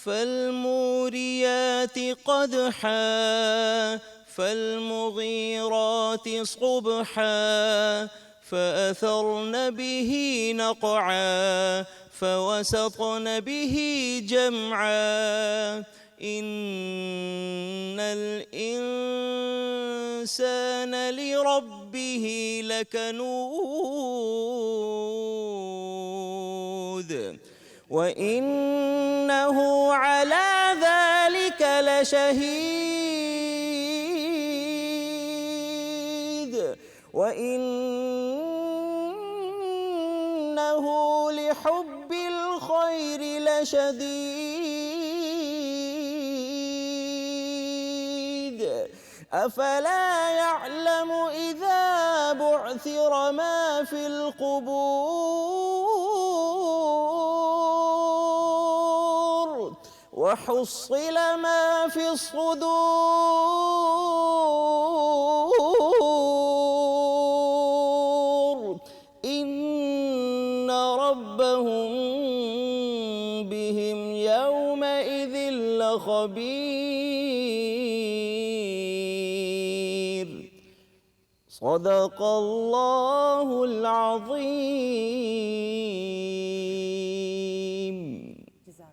فالموريات قدحا فالمغيرات صبحا فأثرن به نقعا فوسطن به جمعا إن الإنسان لربه لكنود وإنه على ذلك لشهيد وإنه لحب الخير لشديد أفلا يعلم إذا بعثر ما في القبور وحصل ما في الصدور إن ربهم بهم يومئذ لخبير صدق الله العظيم.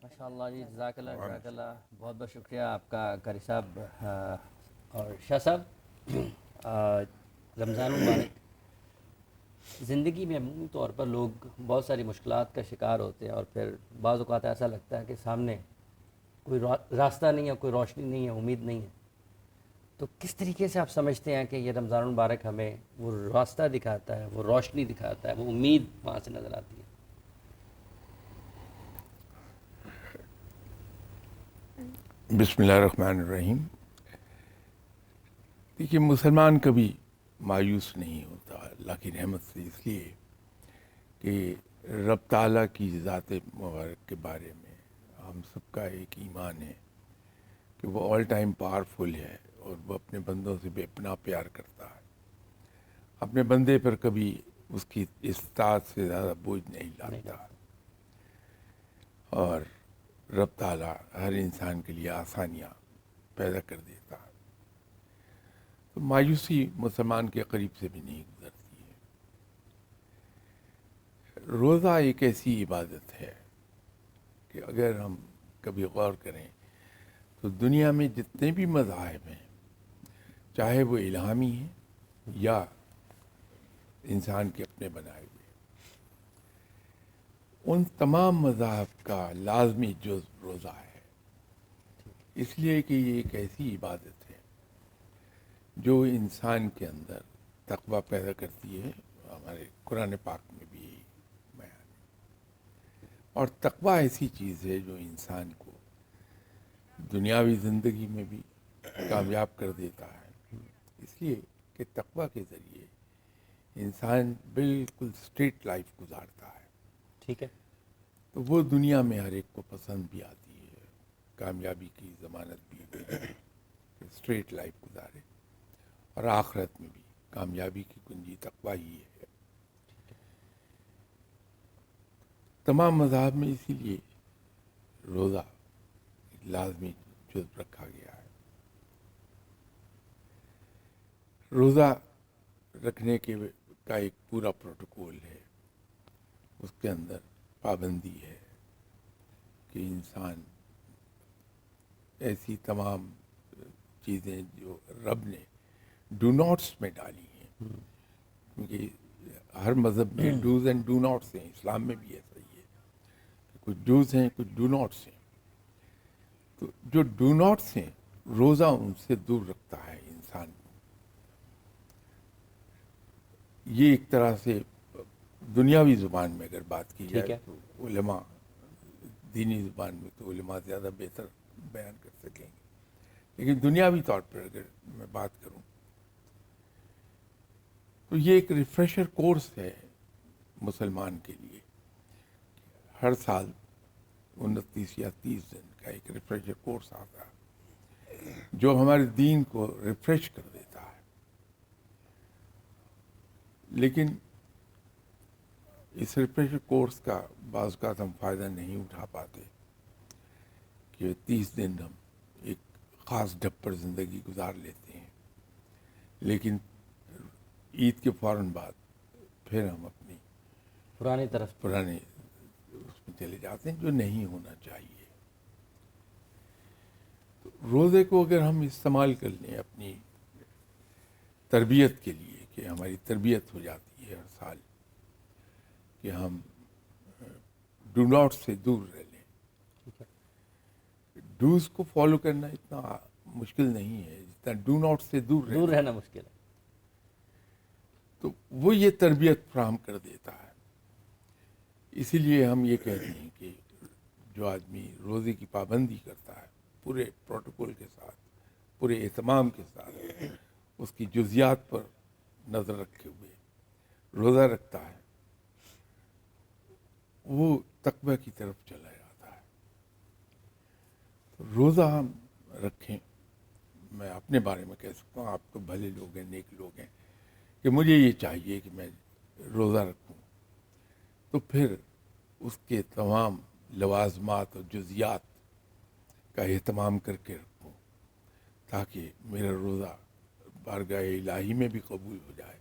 ماشاءاللہ جی، جزاک اللہ جزاک اللہ. بہت بہت شکریہ آپ کا قاری صاحب. اور شاہ صاحب، رمضان مبارک زندگی میں عمومی طور پر لوگ بہت ساری مشکلات کا شکار ہوتے ہیں، اور پھر بعض اوقات ایسا لگتا ہے کہ سامنے کوئی راستہ نہیں ہے، کوئی روشنی نہیں ہے، امید نہیں ہے. تو کس طریقے سے آپ سمجھتے ہیں کہ یہ رمضان المبارک ہمیں وہ راستہ دکھاتا ہے، وہ روشنی دکھاتا ہے، وہ امید وہاں سے نظر آتی ہے؟ بسم اللہ الرحمن الرحیم. دیکھیے، مسلمان کبھی مایوس نہیں ہوتا اللہ کی رحمت سے، اس لیے کہ رب تعالیٰ کی ذات مبارک کے بارے میں ہم سب کا ایک ایمان ہے کہ وہ آل ٹائم پاورفل ہے، اور وہ اپنے بندوں سے بے پناہ پیار کرتا ہے. اپنے بندے پر کبھی اس کی استطاعت سے زیادہ بوجھ نہیں لاتا، اور رب تعالیٰ ہر انسان کے لیے آسانیاں پیدا کر دیتا ہے. تو مایوسی مسلمان کے قریب سے بھی نہیں گزرتی ہے. روزہ ایک ایسی عبادت ہے کہ اگر ہم کبھی غور کریں تو دنیا میں جتنے بھی مذاہب ہیں، چاہے وہ الہامی ہیں یا انسان کے اپنے بنائے ہوئے، ان تمام مذاہب کا لازمی جز روزہ ہے. اس لیے کہ یہ ایک ایسی عبادت ہے جو انسان کے اندر تقویٰ پیدا کرتی ہے. ہمارے قرآن پاک میں بھی یہی بیان ہے. اور تقویٰ ایسی چیز ہے جو انسان کو دنیاوی زندگی میں بھی کامیاب کر دیتا ہے، اس لیے کہ تقویٰ کے ذریعے انسان بالکل اسٹریٹ لائف گزارتا ہے. ٹھیک ہے. تو وہ دنیا میں ہر ایک کو پسند بھی آتی ہے، کامیابی کی ضمانت بھی ہے کہ اسٹریٹ لائف گزارے، اور آخرت میں بھی کامیابی کی کنجی تقویٰ ہی ہے. تمام مذاہب میں اسی لیے روزہ ایک لازمی جز رکھا گیا ہے. روزہ رکھنے کا ایک پورا پروٹوکول ہے. اس کے اندر پابندی ہے کہ انسان ایسی تمام چیزیں جو رب نے ڈو ناٹس میں ڈالی ہیں، کیونکہ ہر مذہب میں ڈوز اینڈ ڈو ناٹس ہیں، اسلام میں بھی ایسا ہی ہے کہ کچھ ڈوز ہیں، کچھ ڈو ناٹس ہیں. تو جو ڈو ناٹس ہیں روزہ ان سے دور رکھتا ہے انسان کو. یہ ایک طرح سے دنیاوی زبان میں اگر بات کی ٹھیک جائے ہے. تو علماء، دینی زبان میں تو علماء زیادہ بہتر بیان کر سکیں گے، لیکن دنیاوی طور پر اگر میں بات کروں تو یہ ایک ریفریشر کورس ہے مسلمان کے لیے. ہر سال 29 یا 30 دن کا ایک ریفریشر کورس آتا ہے جو ہمارے دین کو ریفریش کر دیتا ہے. لیکن اس ریفریشر کورس کا بعض اوقات ہم فائدہ نہیں اٹھا پاتے کہ 30 دن ہم ایک خاص ڈھب پر زندگی گزار لیتے ہیں، لیکن عید کے فوراً بعد پھر ہم اپنی پرانے اس میں چلے جاتے ہیں، جو نہیں ہونا چاہیے. تو روزے کو اگر ہم استعمال کر لیں اپنی تربیت کے لیے، کہ ہماری تربیت ہو جاتی ہے ہر سال کہ ہم ڈو ناٹ سے دور رہ لیں. ڈوز کو فالو کرنا اتنا مشکل نہیں ہے جتنا ڈو ناٹ سے دور رہنا مشکل ہے. تو وہ یہ تربیت فراہم کر دیتا ہے. اسی لیے ہم یہ کہتے ہیں کہ جو آدمی روزے کی پابندی کرتا ہے پورے پروٹوکول کے ساتھ، پورے اہتمام کے ساتھ، اس کی جزیات پر نظر رکھے ہوئے روزہ رکھتا ہے، وہ تقوی کی طرف چلا جاتا ہے. روزہ ہم رکھیں. میں اپنے بارے میں کہہ سکتا ہوں, آپ تو بھلے لوگ ہیں, نیک لوگ ہیں, کہ مجھے یہ چاہیے کہ میں روزہ رکھوں, تو پھر اس کے تمام لوازمات اور جزیات کا اہتمام کر کے رکھوں, تاکہ میرا روزہ بارگاہ الہی میں بھی قبول ہو جائے,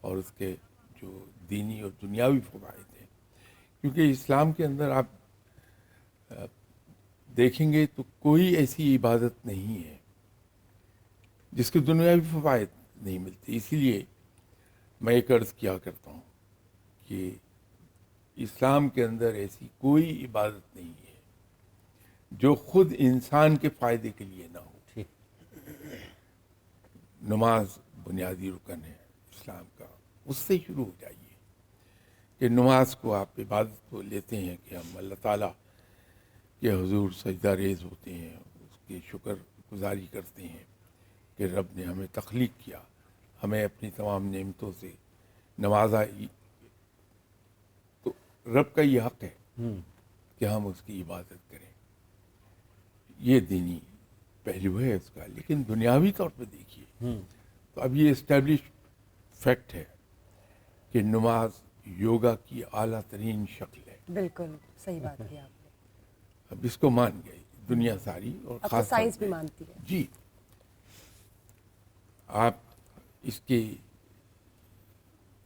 اور اس کے جو دینی اور دنیاوی فوائد ہیں. کیونکہ اسلام کے اندر آپ دیکھیں گے تو کوئی ایسی عبادت نہیں ہے جس کے دنیاوی فوائد نہیں ملتے. اسی لیے میں ایک عرض کیا کرتا ہوں کہ اسلام کے اندر ایسی کوئی عبادت نہیں ہے جو خود انسان کے فائدے کے لیے نہ ہو. ٹھیک. نماز بنیادی رکن ہے اسلام کا, اس سے شروع ہو جائیے کہ نماز کو آپ عبادت کو لیتے ہیں کہ ہم اللہ تعالیٰ کے حضور سجدہ ریز ہوتے ہیں, اس کی شکر گزاری کرتے ہیں کہ رب نے ہمیں تخلیق کیا, ہمیں اپنی تمام نعمتوں سے نوازا. تو رب کا یہ حق ہے کہ ہم اس کی عبادت کریں. یہ دینی پہلو ہے اس کا. لیکن دنیاوی طور پہ دیکھیے تو اب یہ اسٹیبلش فیکٹ ہے کہ نماز یوگا کی اعلیٰ ترین شکل ہے. بالکل صحیح بات کی آپ نے. اب اس کو مان گئی دنیا ساری, اور اب تو خاص طور سائنس بھی پہ مانتی ہے. جی. آپ اس کے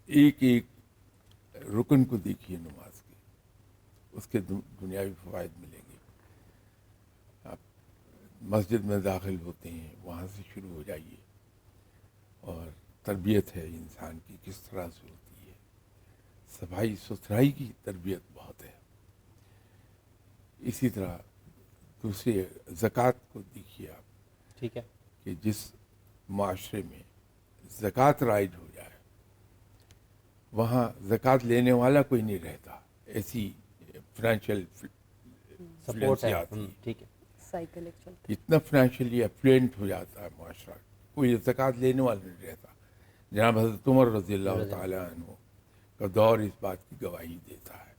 ایک ایک رکن کو دیکھیے نماز کے, اس کے دنیاوی فوائد ملیں گے. آپ مسجد میں داخل ہوتے ہیں, وہاں سے شروع ہو جائیے, اور تربیت ہے انسان کی کس طرح سے ہوتی ہے, صفائی ستھرائی کی تربیت بہت ہے. اسی طرح دوسرے زکوٰۃ کو دیکھیے آپ, ٹھیک ہے. کہ جس معاشرے میں زکوٰۃ رائج ہو جائے وہاں زکوٰۃ لینے والا کوئی نہیں رہتا, ایسی فائنینشیل سپورٹ ہے. آتی ہے. ٹھیک ہے. سائیکل ایک چلتا اتنا فائنینشیلی افلوئنٹ ہو جاتا ہے معاشرہ, کوئی زکوٰۃ لینے والا نہیں رہتا. جناب حضرت عمر رضی اللہ تعالیٰ عنہ کا دور اس بات کی گواہی دیتا ہے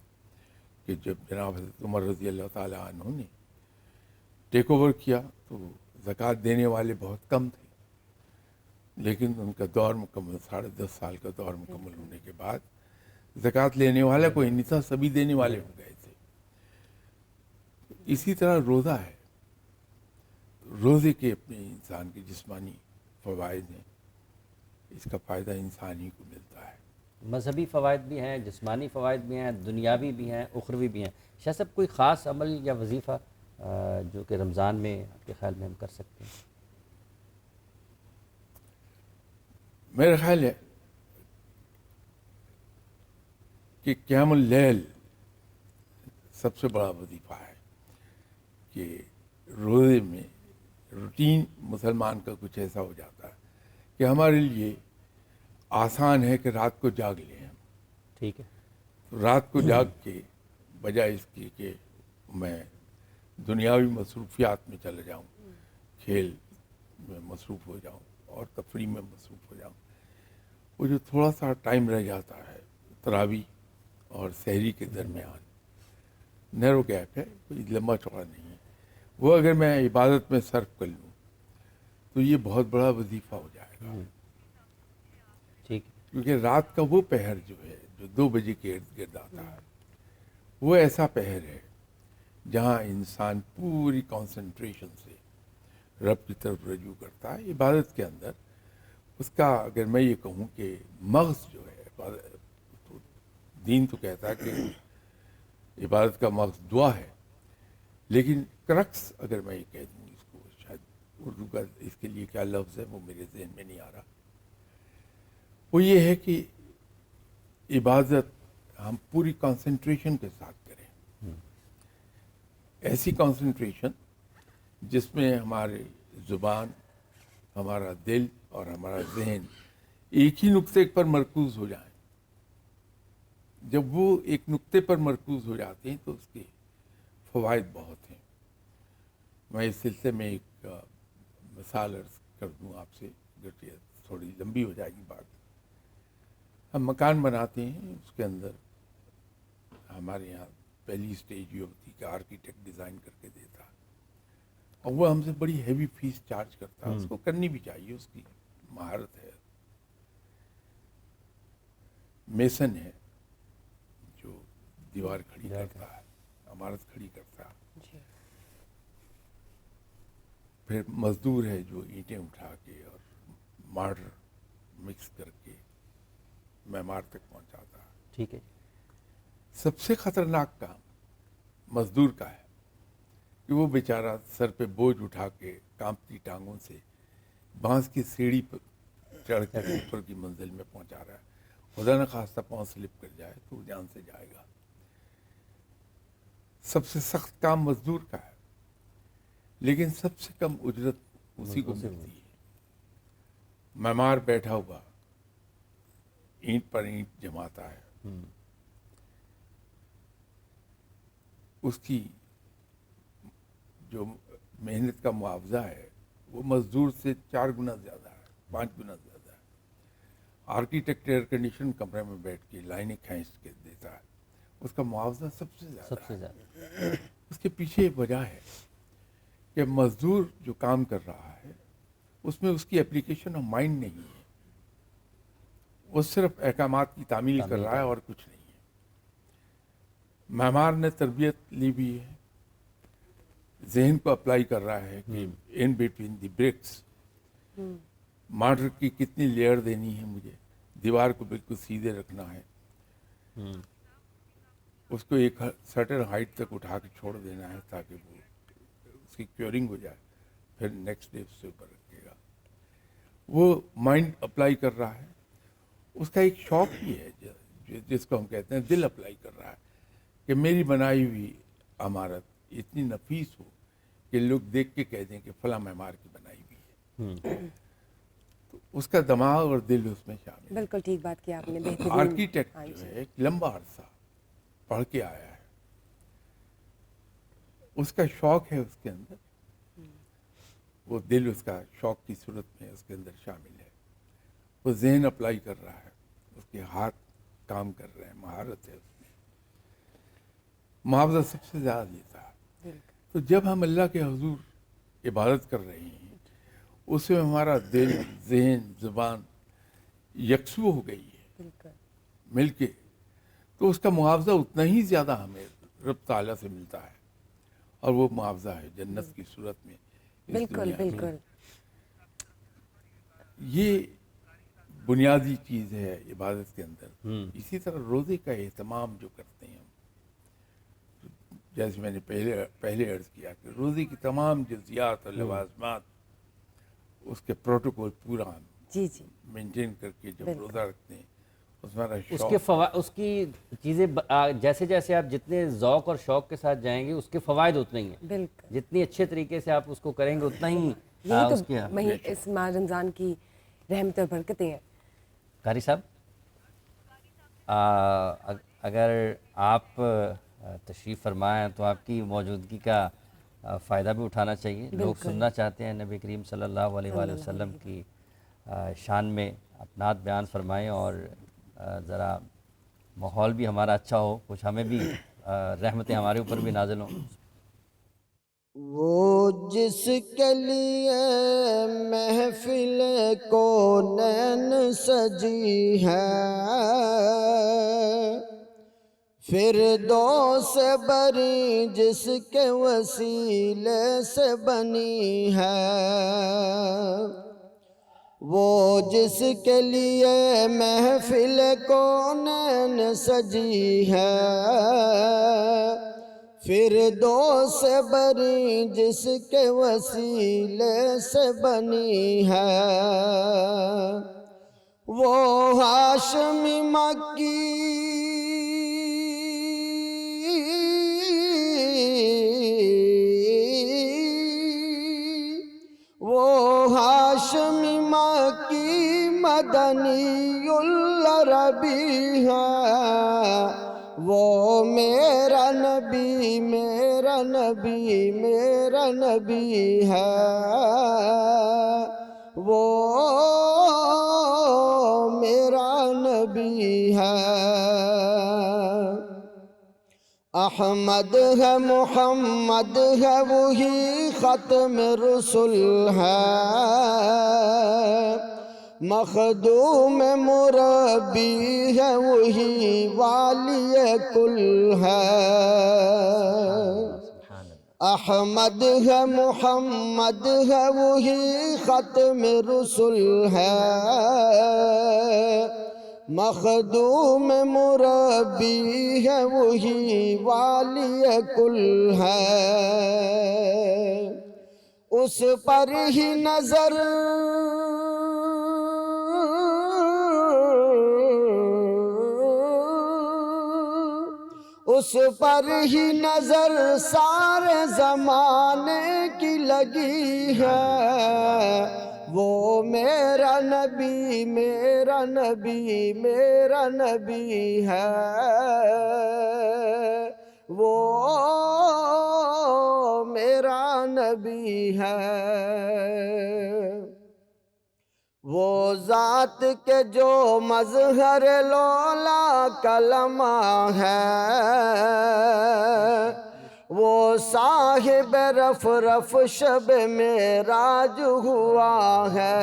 کہ جب جناب حضرت عمر رضی اللہ تعالیٰ عنہ نے ٹیک اوور کیا تو زکوٰۃ دینے والے بہت کم تھے, لیکن ان کا دور مکمل 10.5 سال کا دور مکمل ہونے کے بعد زکوٰۃ لینے والا کوئی نہیں تھا, سبھی دینے والے ہو گئے تھے. اسی طرح روزہ ہے, روزے کے اپنے انسان کے جسمانی فوائد ہیں, اس کا فائدہ انسان ہی کو ملتا ہے. مذہبی فوائد بھی ہیں, جسمانی فوائد بھی ہیں, دنیاوی بھی ہیں, اخروی بھی ہیں. شاہ صاحب کوئی خاص عمل یا وظیفہ جو کہ رمضان میں آپ کے خیال میں ہم کر سکتے ہیں؟ میرا خیال ہے کہ قیام اللیل سب سے بڑا وظیفہ ہے. کہ روزے میں روٹین مسلمان کا کچھ ایسا ہو جاتا ہے کہ ہمارے لیے آسان ہے کہ رات کو جاگ لیں ہم. ٹھیک ہے. تو رات کو جاگ کے بجائے اس کی کہ میں دنیاوی مصروفیات میں چلا جاؤں, کھیل میں مصروف ہو جاؤں اور تفریح میں مصروف ہو جاؤں, وہ جو تھوڑا سا ٹائم رہ جاتا ہے تراویح اور سحری کے درمیان, نیرو گیپ ہے, کوئی لمبا چوڑا نہیں ہے, وہ اگر میں عبادت میں صرف کر لوں تو یہ بہت بڑا وظیفہ ہو جائے گا. ٹھیک. کیونکہ رات کا وہ پہر جو ہے جو 2 بجے کے ارد گرد آتا ہے, وہ ایسا پہر ہے جہاں انسان پوری کنسنٹریشن سے رب کی طرف رجوع کرتا ہے. عبادت کے اندر اس کا اگر میں یہ کہوں کہ مغز جو ہے, دین تو کہتا ہے کہ عبادت کا مغز دعا ہے, لیکن کرکس اگر میں یہ کہہ دوں اس کو, شاید اردو کا اس کے لیے کیا لفظ ہے وہ میرے ذہن میں نہیں آ رہا, وہ یہ ہے کہ عبادت ہم پوری کنسنٹریشن کے ساتھ کریں. ایسی کنسنٹریشن جس میں ہماری زبان, ہمارا دل اور ہمارا ذہن ایک ہی نقطے پر مرکوز ہو جائیں. جب وہ ایک نقطے پر مرکوز ہو جاتے ہیں تو اس کے فوائد بہت ہیں. میں اس سلسلے میں ایک مثال عرض کر دوں آپ سے, اگر تھوڑی لمبی ہو جائے گی بات. ہم مکان بناتے ہیں, اس کے اندر ہمارے یہاں پہلی سٹیج یہ ہوتی ہے کہ آرکیٹیکٹ ڈیزائن کر کے دیتا, اور وہ ہم سے بڑی ہیوی فیس چارج کرتا ہے. اس کو کرنی بھی چاہیے, اس کی مہارت ہے. میسن ہے جو دیوار کھڑی کرتا ہے, عمارت کھڑی کرتا ہے. جی پھر مزدور ہے جو اینٹیں اٹھا کے اور مارٹر مکس کر کے معمار تک پہنچاتا ہے. ٹھیک ہے. سب سے خطرناک کام مزدور کا ہے کہ وہ بیچارہ سر پہ بوجھ اٹھا کے کانپتی ٹانگوں سے بانس کی سیڑھی پر چڑھ کر اوپر کی منزل میں پہنچا رہا ہے. خدا نخواستہ پاؤں سلپ کر جائے تو وہ جان سے جائے گا. سب سے سخت کام مزدور کا ہے, لیکن سب سے کم اجرت اسی کو ملتی ہے. معمار بیٹھا ہوا اینٹ پر اینٹ جماتا ہے, اس کی جو محنت کا معاوضہ ہے وہ مزدور سے 4 گنا زیادہ ہے, 5 گنا زیادہ ہے. آرکیٹیکٹ ایئر کنڈیشن کمرے میں بیٹھ کے لائنیں کھینچ کے دیتا ہے, اس کا معاوضہ سب سے زیادہ سب سے ہے. زیادہ. اس کے پیچھے ایک وجہ ہے کہ مزدور جو کام کر رہا ہے اس میں اس کی اپلیکیشن آف مائنڈ نہیں ہے, وہ صرف احکامات کی تعمیل کر رہا ہے اور کچھ نہیں ہے. معمار نے تربیت لی بھی ہے, ذہن کو اپلائی کر رہا ہے کہ in between the bricks mortar کی کتنی لیئر دینی ہے مجھے, دیوار کو بالکل سیدھے رکھنا ہے, اس کو ایک سرٹن ہائٹ تک اٹھا کے چھوڑ دینا ہے تاکہ وہ اس کی کیورنگ ہو جائے, پھر نیکسٹ ڈے اس سے اوپر رکھے گا. وہ مائنڈ اپلائی کر رہا ہے. اس کا ایک شوق بھی ہے جس کو ہم کہتے ہیں دل اپلائی کر رہا ہے کہ میری بنائی ہوئی عمارت اتنی نفیس ہو کہ لوگ دیکھ کے کہہ دیں کہ فلاں معمار کی بنائی ہوئی ہے. تو اس کا دماغ اور دل اس میں شامل ہے. بالکل ٹھیک بات کی آپ نے. بہترین. آرکیٹیکٹ جو ہے ایک لمبا عرصہ پڑھ کے آیا ہے, اس کا شوق ہے اس کے اندر, وہ دل اس کا شوق کی صورت میں اس کے اندر شامل ہے. وہ ذہن اپلائی کر رہا ہے, اس کے ہاتھ کام کر رہے ہیں, مہارت ہے اس میں. معاوضہ سب سے زیادہ دیتا ہے. تو جب ہم اللہ کے حضور عبادت کر رہے ہیں اس میں ہمارا دل, ذہن, زبان یکسو ہو گئی ہے بالکل مل کے, تو اس کا معاوضہ اتنا ہی زیادہ ہمیں رب تعالیٰ سے ملتا ہے, اور وہ معاوضہ ہے جنت کی صورت میں اس بالکل دنیا میں. بالکل. یہ بنیادی چیز ہے عبادت کے اندر. اسی طرح روزے کا اہتمام جو کرتے ہیں ہم, جیسے میں نے پہلے عرض کیا کہ روزے کی تمام جزیات اور لوازمات اس کے پروٹوکول پورا ہم جی جی مینٹین کر کے جب روزہ رکھتے ہیں اس میں اس کے اس کی چیزیں جیسے جیسے آپ جتنے ذوق اور شوق کے ساتھ جائیں گے اس کے فوائد اتنے ہی ہیں. بالکل. جتنی اچھے طریقے سے آپ اس کو کریں گے اتنا ہی یہی اس کی. تو اس ماہ رمضان کی رحمت اور برکتیں ہیں. قاری صاحب, اگر آپ تشریف فرمائیں تو آپ کی موجودگی کا فائدہ بھی اٹھانا چاہیے. لوگ سننا چاہتے ہیں نبی کریم صلی اللہ علیہ وآلہ وسلم کی شان میں اپنات بیان فرمائیں, اور ذرا ماحول بھی ہمارا اچھا ہو, کچھ ہمیں بھی رحمتیں ہمارے اوپر بھی نازل ہوں. وہ جس کے لیے محفل کونین سجی ہے, فردوس بری جس کے وسیلے سے بنی ہے. وہ جس کے لیے محفل کونین سجی ہے, فردوس بری جس کے وسیلے سے بنی ہے. وہ ہاشمی مکی ہاشمی مکی مدنی العربی ہے. وہ میرا نبی میرا نبی میرا نبی ہے. وہ میرا نبی ہے. احمد ہے محمد ہے وہی ختم رسل ہے، مخدوم مربی ہے وہی والی کل ہے۔ احمد ہے محمد ہے وہی ختم رسل ہے، مخدوم مربی ہے وہی والی کل ہے۔ اس پر ہی نظر اس پر ہی نظر سارے زمانے کی لگی ہے، وہ میرا نبی میرا نبی میرا نبی ہے، وہ میرا نبی ہے۔ وہ ذات کے جو مظہر لولا کلمہ ہے، وہ صاحب رف رف شب معراج ہوا ہے۔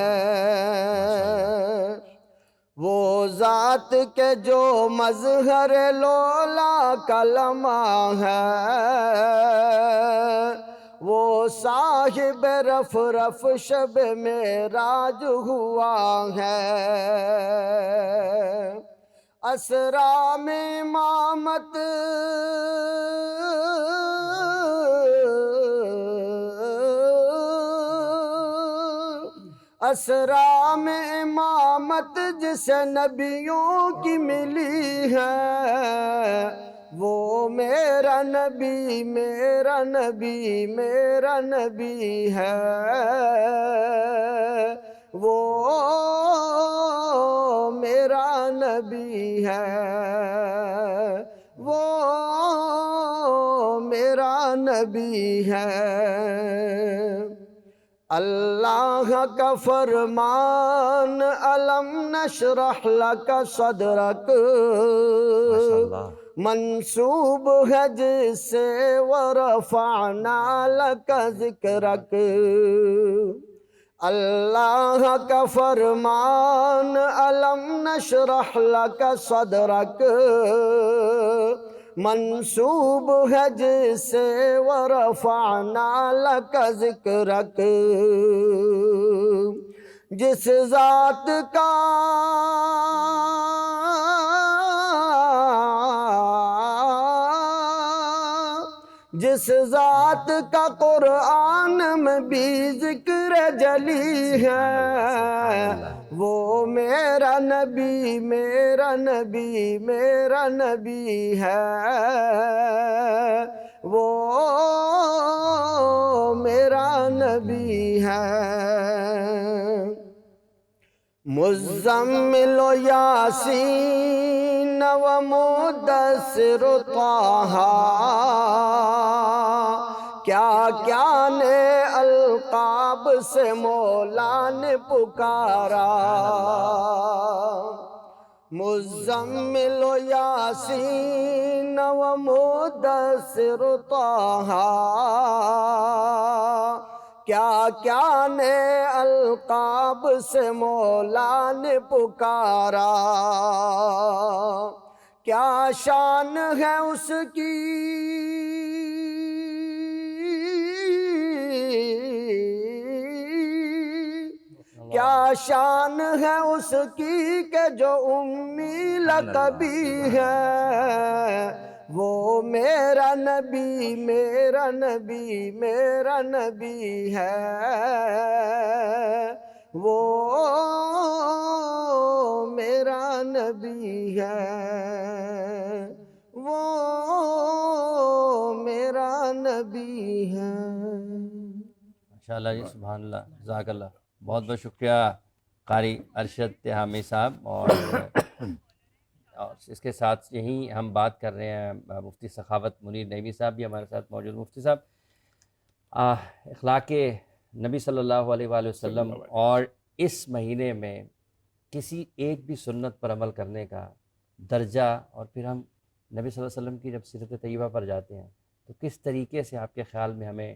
وہ ذات کے جو مظہر لولا کلمہ ہے، وہ صاحب رف رف شب معراج ہوا ہے۔ اسرا میں امامت اسرا میں امامت جسے نبیوں کی ملی ہے، وہ میرا نبی میرا نبی میرا نبی ہے، وہ میرا نبی ہے، وہ میرا نبی ہے۔ اللہ کا فرمان علم نشرح لک صدرک منسوب ہے جس سے ورفعنا لک ذکرک۔ اللہ کا فرمان علم نشرح لک صدرک منسوب ہے جس سے ورفعنا لک ذکرک۔ جس ذات کا جس ذات کا قرآن میں بھی ذکر جلی ہے، وہ میرا نبی میرا نبی میرا نبی ہے، وہ میرا نبی ہے۔ مزمل و یاسین و مدثر و طٰہٰ، کیا کیا نے القاب سے مولا نے پکارا۔ مزمل و یاسین و مدثر و طٰہٰ، کیا کیا نے القاب سے مولا نے پکارا۔ کیا شان ہے اس کی کیا شان ہے اس کی کہ جو امی لقبی ہے، وہ میرا نبی میرا نبی میرا نبی ہے، وہ میرا نبی ہے، وہ میرا نبی ہے۔ ماشاءاللہ جی، سبحان اللہ، جزاک اللہ، بہت بہت شکریہ قاری ارشد تہامی صاحب۔ اور اس کے ساتھ یہیں ہم بات کر رہے ہیں مفتی سخاوت منیر نعیمی صاحب بھی ہمارے ساتھ موجود۔ مفتی صاحب، اخلاق نبی صلی اللہ علیہ وآلہ وسلم اور اس مہینے میں کسی ایک بھی سنت پر عمل کرنے کا درجہ، اور پھر ہم نبی صلی اللہ علیہ وسلم کی جب سیرت طیبہ پر جاتے ہیں تو کس طریقے سے آپ کے خیال میں ہمیں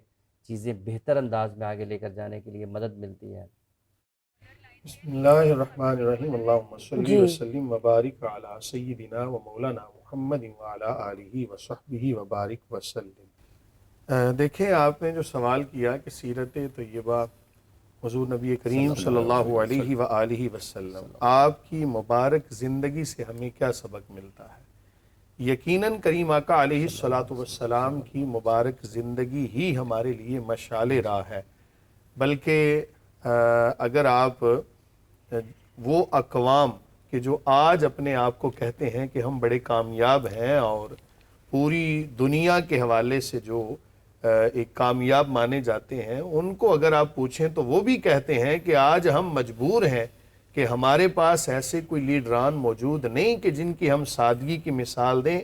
چیزیں بہتر انداز میں آگے لے کر جانے کے لیے مدد ملتی ہے؟ بسم اللہ الرحمن الرحیم، اللہم صلی جی وسلم وبارک علی سیدنا و مولانا محمد وعلی آلہ وصحبہ وبارک وسلم۔ دیکھیں، آپ نے جو سوال کیا کہ سیرت طیبہ حضور نبی کریم صلی اللہ علیہ وآلہ وسلم، آپ کی مبارک زندگی سے ہمیں کیا سبق ملتا ہے؟ یقیناً کریم آقا علیہ الصلاۃ والسلام کی مبارک زندگی ہی ہمارے لیے مشعل راہ ہے۔ بلکہ اگر آپ وہ اقوام کہ جو آج اپنے آپ کو کہتے ہیں کہ ہم بڑے کامیاب ہیں اور پوری دنیا کے حوالے سے جو ایک کامیاب مانے جاتے ہیں، ان کو اگر آپ پوچھیں تو وہ بھی کہتے ہیں کہ آج ہم مجبور ہیں کہ ہمارے پاس ایسے کوئی لیڈران موجود نہیں کہ جن کی ہم سادگی کی مثال دیں۔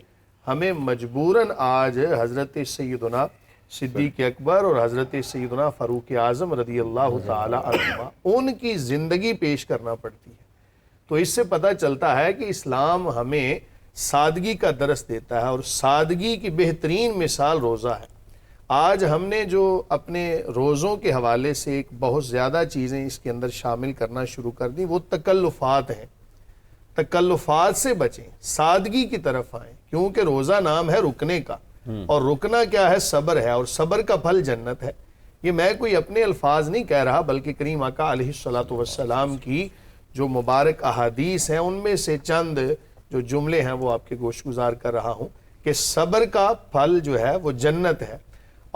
ہمیں مجبوراً آج حضرت سیدنا صدیق اکبر اور حضرت سیدنا فاروق اعظم رضی اللہ تعالی عنہما ان کی زندگی پیش کرنا پڑتی ہے۔ تو اس سے پتہ چلتا ہے کہ اسلام ہمیں سادگی کا درس دیتا ہے، اور سادگی کی بہترین مثال روزہ ہے۔ آج ہم نے جو اپنے روزوں کے حوالے سے ایک بہت زیادہ چیزیں اس کے اندر شامل کرنا شروع کر دیں، وہ تکلفات ہیں۔ تکلفات سے بچیں، سادگی کی طرف آئیں، کیونکہ روزہ نام ہے رکنے کا، اور رکنا کیا ہے؟ صبر ہے، اور صبر کا پھل جنت ہے۔ یہ میں کوئی اپنے الفاظ نہیں کہہ رہا، بلکہ کریم آقا علیہ الصلاۃ والسلام کی جو مبارک احادیث ہیں ان میں سے چند جو جملے ہیں وہ آپ کے گوش گزار کر رہا ہوں کہ صبر کا پھل جو ہے وہ جنت ہے۔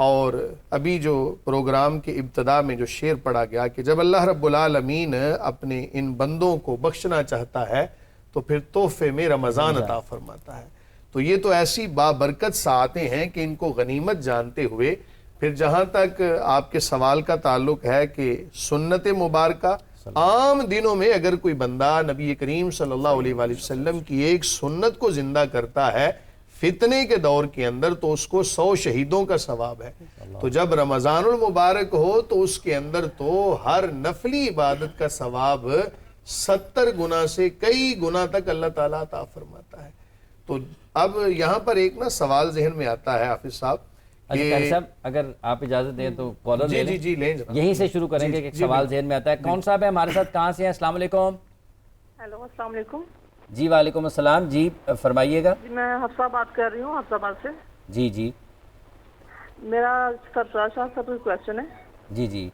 اور ابھی جو پروگرام کے ابتدا میں جو شعر پڑھا گیا کہ جب اللہ رب العالمین اپنے ان بندوں کو بخشنا چاہتا ہے تو پھر تحفے میں رمضان عطا فرماتا ہے۔ تو یہ تو ایسی بابرکت ساعتیں ہیں کہ ان کو غنیمت جانتے ہوئے پھر جہاں تک آپ کے سوال کا تعلق ہے کہ سنت مبارکہ، عام دنوں میں اگر کوئی بندہ نبی کریم صلی اللہ علیہ وآلہ وسلم کی ایک سنت کو زندہ کرتا ہے فتنے کے دور کے اندر، تو اس کو 100 شہیدوں کا ثواب ہے۔ تو جب رمضان المبارک ہو تو اس کے اندر تو ہر نفلی عبادت کا ثواب 70 گنا سے کئی گنا تک اللہ تعالیٰ عطا فرماتا ہے۔ تو اب یہاں پر ایک نا سوال ذہن میں آتا ہے حافظ صاحب، قاری صاحب اگر آپ اجازت دیں تو کالر لے لیں، جی لیں جناب، یہیں سے شروع کریں گے کہ ایک سوال ذہن میں آتا ہے۔ کون صاحب ہے ہمارے ساتھ، کہاں سے ہیں؟ السلام علیکم۔ ہیلو، السلام علیکم۔ جی وعلیکم السلام، جی فرمائیے گا۔ جی میں حفصہ بات کر رہی ہوں، حفصہ آباد سے۔ جی جی میرا سرفراز شاہ صاحب کوئی کویشچن ہے۔ جی جی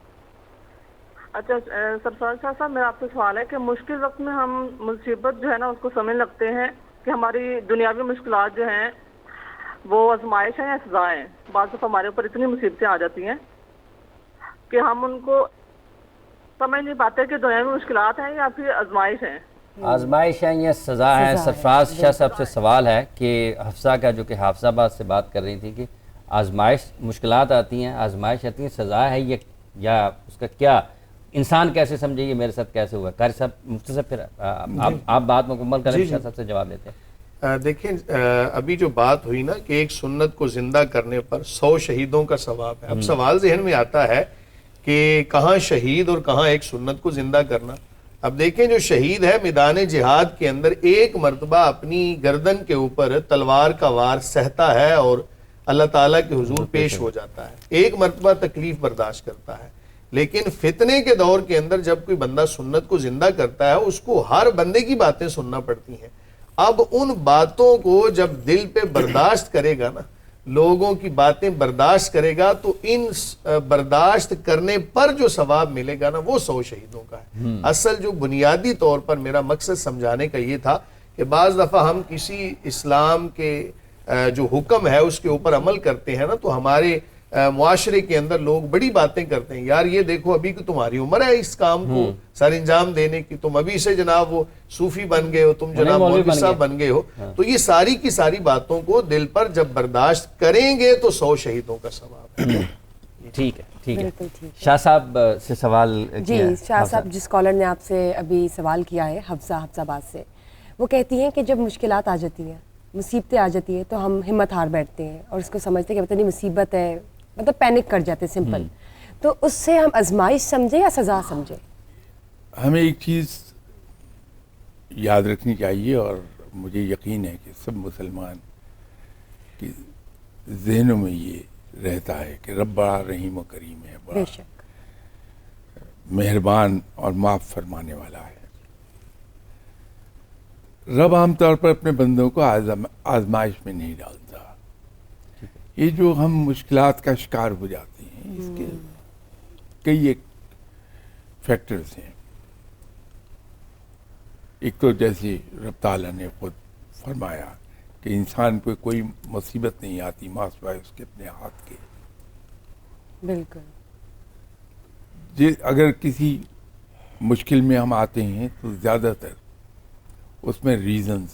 اچھا سرفراز شاہ صاحب، میرا آپ سے سوال ہے کہ مشکل وقت میں ہم مصیبت جو ہے نا اس کو سمجھ لگتے ہیں کہ ہماری دنیاوی مشکلات جو ہیں وہ آزمائش ہیں یا سزا ہیں۔ بعض دفعہ ہمارے اوپر اتنی مصیبتیں آ جاتی ہیں کہ ہم ان کو سمجھ نہیں پاتے کہ دنیاوی مشکلات ہیں یا پھر آزمائش ہیں۔ آزمائش ہے یا سزا ہے؟ سرفراز شاہ صاحب سے سوال ہے کہ حفصہ کا، جو کہ حافظ آباد سے بات کر رہی تھی، کہ آزمائش مشکلات آتی ہیں، آزمائش آتی ہیں، سزا ہے یا اس کا کیا انسان کیسے سمجھے یہ میرے ساتھ کیسے ہوا؟ قاری صاحب مختصر پھر آپ بات مکمل کریں، شاہ صاحب سے جواب لیتے ہیں۔ دیکھیں ابھی جو بات ہوئی نا کہ ایک سنت کو زندہ کرنے پر 100 شہیدوں کا ثواب ہے، اب سوال ذہن میں آتا ہے کہ کہاں شہید اور کہاں ایک سنت کو زندہ کرنا۔ اب دیکھیں جو شہید ہے میدان جہاد کے اندر ایک مرتبہ اپنی گردن کے اوپر تلوار کا وار سہتا ہے اور اللہ تعالیٰ کے حضور پیش ہو جاتا ہے، ایک مرتبہ تکلیف برداشت کرتا ہے۔ لیکن فتنے کے دور کے اندر جب کوئی بندہ سنت کو زندہ کرتا ہے اس کو ہر بندے کی باتیں سننا پڑتی ہیں۔ اب ان باتوں کو جب دل پہ برداشت کرے گا نا، لوگوں کی باتیں برداشت کرے گا، تو ان برداشت کرنے پر جو ثواب ملے گا نا وہ 100 شہیدوں کا ہے۔ اصل جو بنیادی طور پر میرا مقصد سمجھانے کا یہ تھا کہ بعض دفعہ ہم کسی اسلام کے جو حکم ہے اس کے اوپر عمل کرتے ہیں نا، تو ہمارے معاشرے کے اندر لوگ بڑی باتیں کرتے ہیں، یار یہ دیکھو ابھی کہ تمہاری عمر ہے اس کام کو سر انجام دینے کی، تم ابھی سے جناب وہ صوفی بن گئے ہو، تم جناب مولوی صاحب بن گئے ہو۔ تو یہ ساری کی ساری باتوں کو دل پر جب برداشت کریں گے تو 100 شہیدوں کا ثواب ہے۔ ٹھیک ہے، ٹھیک ہے۔ بالکل ٹھیک۔ شاہ صاحب سے سوال جی شاہ صاحب، جس کالر نے آپ سے ابھی سوال کیا ہے حفصہ آباد سے، وہ کہتی ہیں کہ جب مشکلات آ جاتی ہیں، مصیبتیں آ جاتی ہیں تو ہم ہمت ہار بیٹھتے ہیں اور اس کو سمجھتے ہیں کہ پتہ نہیں مصیبت ہے، مطلب پینک کر جاتے ہیں سمپل۔ تو اس سے ہم آزمائش سمجھے یا سزا سمجھے؟ ہمیں ایک چیز یاد رکھنی چاہیے، اور مجھے یقین ہے کہ سب مسلمان کہ ذہنوں میں یہ رہتا ہے کہ رب بڑا رحیم و کریم ہے، بڑا بے شک مہربان اور معاف فرمانے والا ہے۔ رب عام طور پر اپنے بندوں کو آزمائش میں نہیں ڈالتا۔ یہ جو ہم مشکلات کا شکار ہو جاتے ہیں، اس کے کئی ایک فیکٹرز ہیں۔ ایک تو جیسے رب تعالیٰ نے خود فرمایا کہ انسان پہ کوئی مصیبت نہیں آتی ماں سوائے اس کے اپنے ہاتھ کے۔ بالکل اگر کسی مشکل میں ہم آتے ہیں تو زیادہ تر اس میں ریزنز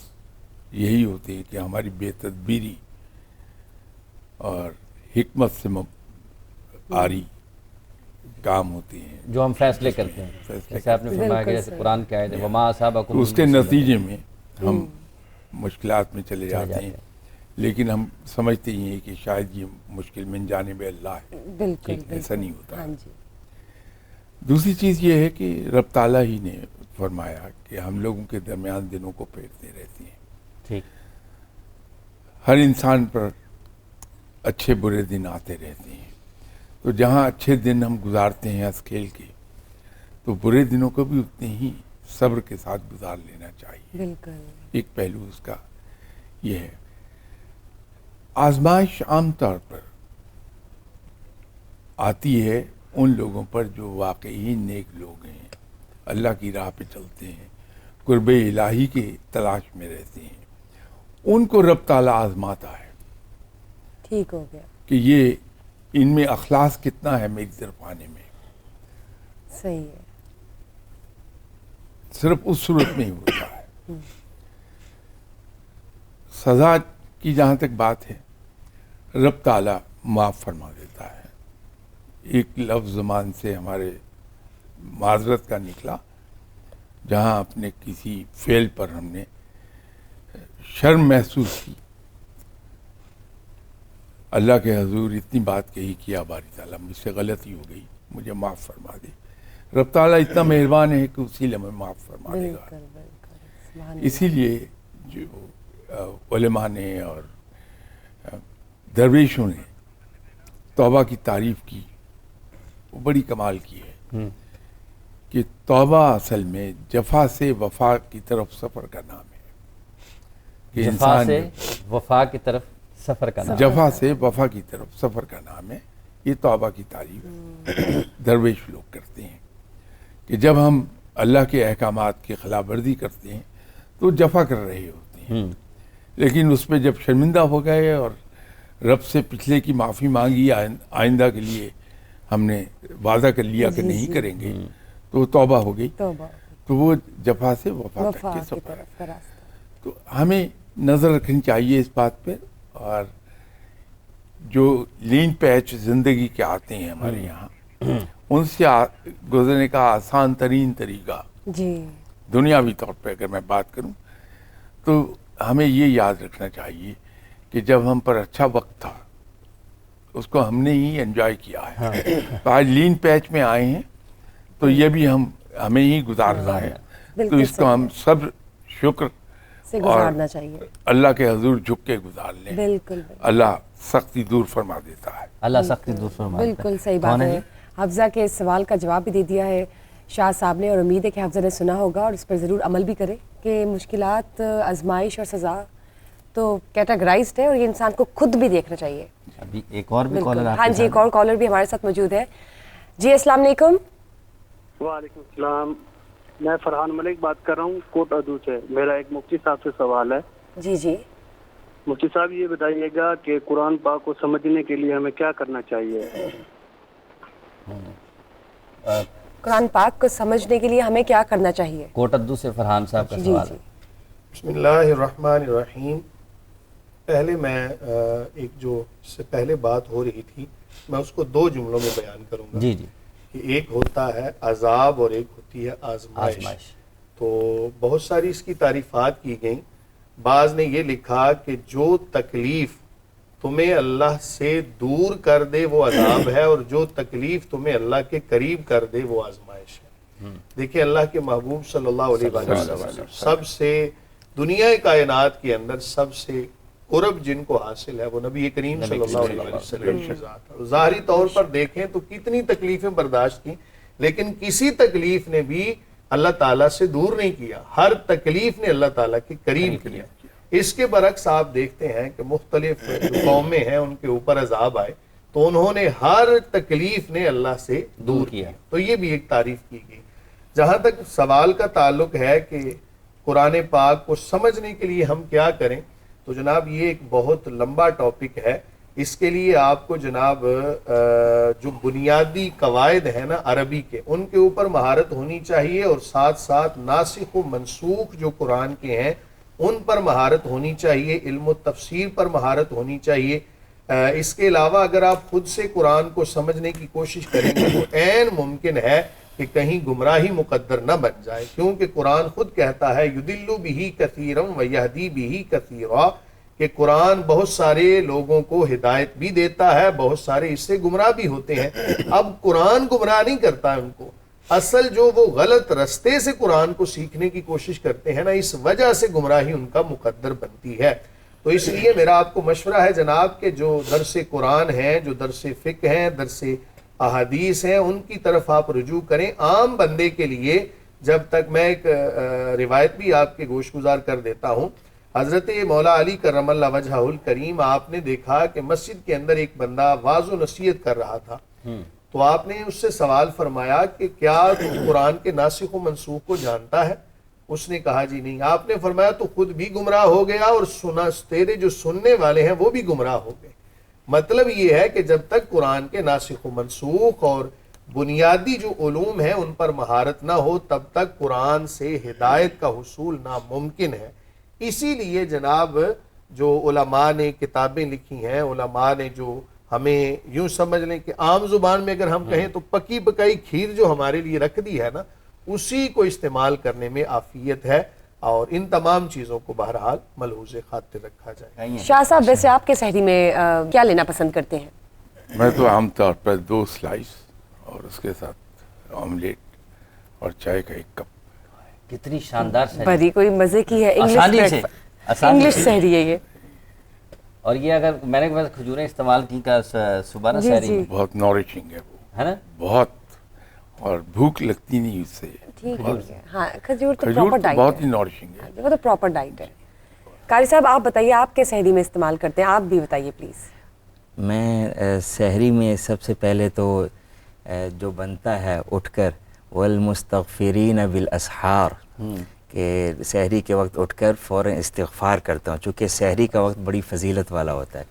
یہی ہوتے ہیں کہ ہماری بے تدبیری اور حکمت سے آری کام ہوتے ہیں جو ہم فیصلے کرتے ہیں، جیسے آپ نے فرمایا کہ جیسے قرآن کی آیت ہے وما اصابکم تو اس کے نتیجے میں ہم مشکلات میں چلے جاتے ہیں، لیکن ہم سمجھتے ہی ہیں کہ شاید یہ مشکل من جانب اللہ ہے۔ بالکل ایسا نہیں ہوتا۔ ہاں جی دوسری چیز یہ ہے کہ رب تعالیٰ ہی نے فرمایا کہ ہم لوگوں کے درمیان دنوں کو پھیرتے رہتے ہیں۔ ٹھیک، ہر انسان پر اچھے برے دن آتے رہتے ہیں، تو جہاں اچھے دن ہم گزارتے ہیں ہنس کھیل کے، تو برے دنوں کو بھی اتنے ہی صبر کے ساتھ گزار لینا چاہیے۔ بالکل ایک پہلو اس کا یہ ہے۔ آزمائش عام طور پر آتی ہے ان لوگوں پر جو واقعی نیک لوگ ہیں، اللہ کی راہ پہ چلتے ہیں، قرب الہی کی تلاش میں رہتے ہیں، ان کو رب تعالیٰ آزماتا ہے ٹھیک ہو گیا، کہ یہ ان میں اخلاص کتنا ہے میری طرف آنے میں۔ صحیح ہے، صرف اس صورت میں ہی ہوتا ہے۔ سزا کی جہاں تک بات ہے، رب تعالیٰ معاف فرما دیتا ہے۔ ایک لفظ زبان سے ہمارے معذرت کا نکلا، جہاں اپنے کسی فعل پر ہم نے شرم محسوس کی، اللہ کے حضور اتنی بات کہی کہ یا باری تعالیٰ مجھ سے غلطی ہو گئی، مجھے معاف فرما دے۔ رب تعالیٰ اتنا مہربان ہے کہ اسی لیے ہمیں معاف فرما دے گا۔ بالکل بالکل سبحان اللہ۔ اسی لیے جو علماء نے اور درویشوں نے توبہ کی تعریف کی، وہ بڑی کمال کی ہے کہ توبہ اصل میں جفا سے وفا کی طرف سفر کا نام ہے، کہ جفا انسان سے وفا کی طرف سفر کا نام۔ جفا سے وفا کی طرف سفر کا نام ہے۔ یہ توبہ کی تعریف درویش لوگ کرتے ہیں کہ جب ہم اللہ کے احکامات کی خلاف ورزی کرتے ہیں تو جفا کر رہے ہوتے ہیں، لیکن اس پہ جب شرمندہ ہو گئے اور رب سے پچھلے کی معافی مانگی، آئندہ کے لیے ہم نے وعدہ کر لیا کہ نہیں کریں گے، تو توبہ ہو گئی، توبہ تو وہ جفا سے وفا تک وفا کے کی سفر ہے۔ طرف کا راستہ، تو ہمیں نظر رکھنی چاہیے اس بات پہ، اور جو لین پیچ زندگی کے آتے ہیں ہمارے یہاں، ان سے گزرنے کا آسان ترین طریقہ جی دنیاوی طور پہ اگر میں بات کروں تو ہمیں یہ یاد رکھنا چاہیے کہ جب ہم پر اچھا وقت تھا اس کو ہم نے ہی انجوائے کیا ہے۔ تو آج لین پیچ میں آئے ہیں تو یہ بھی ہمیں ہی گزارنا ہے، تو بالکل اس کو ہم سب شکر سے گزارنا چاہیے، اللہ کے حضور جھک کے گزار لیں۔ بالکل اللہ سختی دور فرما دیتا ہے۔ اللہ سختی دور فرماتا ہے۔ بالکل صحیح بات ہے۔ حفظہ کے اس سوال کا جواب بھی دے دیا ہے شاہ صاحب نے، اور امید ہے کہ حفظہ نے سنا ہوگا اور اس پر ضرور عمل بھی کرے کہ مشکلات، آزمائش اور سزا تو کیٹاگرائزڈ ہے اور یہ انسان کو خود بھی دیکھنا چاہیے۔ ابھی ایک اور بھی بالکل، کالر آپ ہاں جی، ایک اور کالر بھی ہمارے ساتھ موجود ہے۔ جی السلام علیکم۔ وعلیکم السلام، میں فرحان ملک بات کر رہا ہوں کوٹ ادو سے۔ میرا ایک مفتی صاحب سے سوال ہے۔ جی جی مفتی صاحب یہ بتائیے گا کہ قرآن پاک کو سمجھنے کے لیے ہمیں کیا کرنا چاہیے؟ قرآن پاک کو سمجھنے کے لیے ہمیں کیا کرنا چاہیے؟ کوٹ ادو سے فرحان صاحب کا جی سوال جی ہے۔ بسم اللہ الرحمن الرحیم۔ پہلے میں ایک جو اس سے پہلے بات ہو رہی تھی میں اس کو دو جملوں میں بیان کروں گا جی جی، کہ ایک ہوتا ہے عذاب اور ایک ہوتی ہے آزمائش۔ آزمائش۔ تو بہت ساری اس کی تعریفات کی گئیں۔ بعض نے یہ لکھا کہ جو تکلیف تمہیں اللہ سے دور کر دے وہ عذاب ہے، اور جو تکلیف تمہیں اللہ کے قریب کر دے وہ آزمائش ہے۔ دیکھیں اللہ کے محبوب صلی اللہ علیہ وسلم سب سے دنیا کائنات کے اندر سب سے قرب جن کو حاصل ہے وہ نبی کریم صلی اللہ علیہ وسلم کی ذات ہے. ظاہری طور پر دیکھیں تو کتنی تکلیفیں برداشت کی, لیکن کسی تکلیف نے بھی اللہ تعالیٰ سے دور نہیں کیا, ہر تکلیف نے اللہ تعالیٰ کے قریب کیا. اس کے برعکس آپ دیکھتے ہیں کہ مختلف جو قومیں ہیں ان کے اوپر عذاب آئے تو انہوں نے ہر تکلیف نے اللہ سے دور کیا, تو یہ بھی ایک تعریف کی گئی. جہاں تک سوال کا تعلق ہے کہ قرآن پاک کو سمجھنے کے لیے ہم کیا کریں, تو جناب یہ ایک بہت لمبا ٹاپک ہے. اس کے لیے آپ کو جناب جو بنیادی قواعد ہیں نا عربی کے, ان کے اوپر مہارت ہونی چاہیے, اور ساتھ ساتھ ناسخ و منسوخ جو قرآن کے ہیں ان پر مہارت ہونی چاہیے, علم و تفسیر پر مہارت ہونی چاہیے. اس کے علاوہ اگر آپ خود سے قرآن کو سمجھنے کی کوشش کریں گے تو عین ممکن ہے کہ کہیں گمراہی مقدر نہ بن جائے, کیونکہ قرآن خود کہتا ہے یُضِلُّ بِهِ کَثِیرًا وَیَہْدِی بِهِ کَثِیرًا, کہ قرآن بہت سارے لوگوں کو ہدایت بھی دیتا ہے, بہت سارے اس سے گمراہ بھی ہوتے ہیں. اب قرآن گمراہ نہیں کرتا ہے ان کو, اصل جو وہ غلط رستے سے قرآن کو سیکھنے کی کوشش کرتے ہیں نا, اس وجہ سے گمراہی ان کا مقدر بنتی ہے. تو اس لیے میرا آپ کو مشورہ ہے جناب کہ جو درس قرآن ہیں, جو درس فقہ ہیں, درس احادیث ہیں, ان کی طرف آپ رجوع کریں. عام بندے کے لیے جب تک میں ایک روایت بھی آپ کے گوش گزار کر دیتا ہوں, حضرت مولا علی کرم اللہ وجہہ الکریم, آپ نے دیکھا کہ مسجد کے اندر ایک بندہ واعظ و نصیحت کر رہا تھا, تو آپ نے اس سے سوال فرمایا کہ کیا تو قرآن کے ناسخ و منسوخ کو جانتا ہے؟ اس نے کہا جی نہیں. آپ نے فرمایا تو خود بھی گمراہ ہو گیا اور تیرے جو سننے والے ہیں وہ بھی گمراہ ہو گئے. مطلب یہ ہے کہ جب تک قرآن کے ناسخ و منسوخ اور بنیادی جو علوم ہیں ان پر مہارت نہ ہو تب تک قرآن سے ہدایت کا حصول ناممکن ہے. اسی لیے جناب جو علماء نے کتابیں لکھی ہیں, علماء نے جو ہمیں یوں سمجھ لیں کہ عام زبان میں اگر ہم کہیں تو پکی پکائی کھیر جو ہمارے لیے رکھ دی ہے نا, اسی کو استعمال کرنے میں عافیت ہے, اور ان تمام چیزوں کو بہرحال ملحوظ خاطر رکھا جائے. شاہ صاحب ویسے آپ کے سحری میں کیا لینا پسند کرتے ہیں؟ میں تو عام طور پر 2 سلائس اور اس کے ساتھ آملیٹ اور چائے کا 1 کپ. کتنی شاندار سحری, بڑی کوئی مزے کی ہے, انگلش سحری ہے یہ. اور یہ اگر میں نے کھجوریں استعمال کی کا صبح نا سحری میں, بہت نورشنگ ہے وہ, ہے نا, بہت, اور بھوک لگتی نہیں اس سے. ٹھیک ہے, ہاں کھجور تو کھجور پراپر تو ڈائٹ بہت ہی ہے, نورشنگ ہے. وہ تو پراپر ڈائٹ ہے. قاری صاحب آپ بتائیے آپ کے سحری میں استعمال کرتے ہیں, آپ بھی بتائیے پلیز. میں سحری میں سب سے پہلے تو جو بنتا ہے اٹھ کر والمستغفرین بالاسحار, کہ سحری کے وقت اٹھ کر فوراً استغفار کرتا ہوں, چونکہ سحری کا وقت بڑی فضیلت والا ہوتا ہے,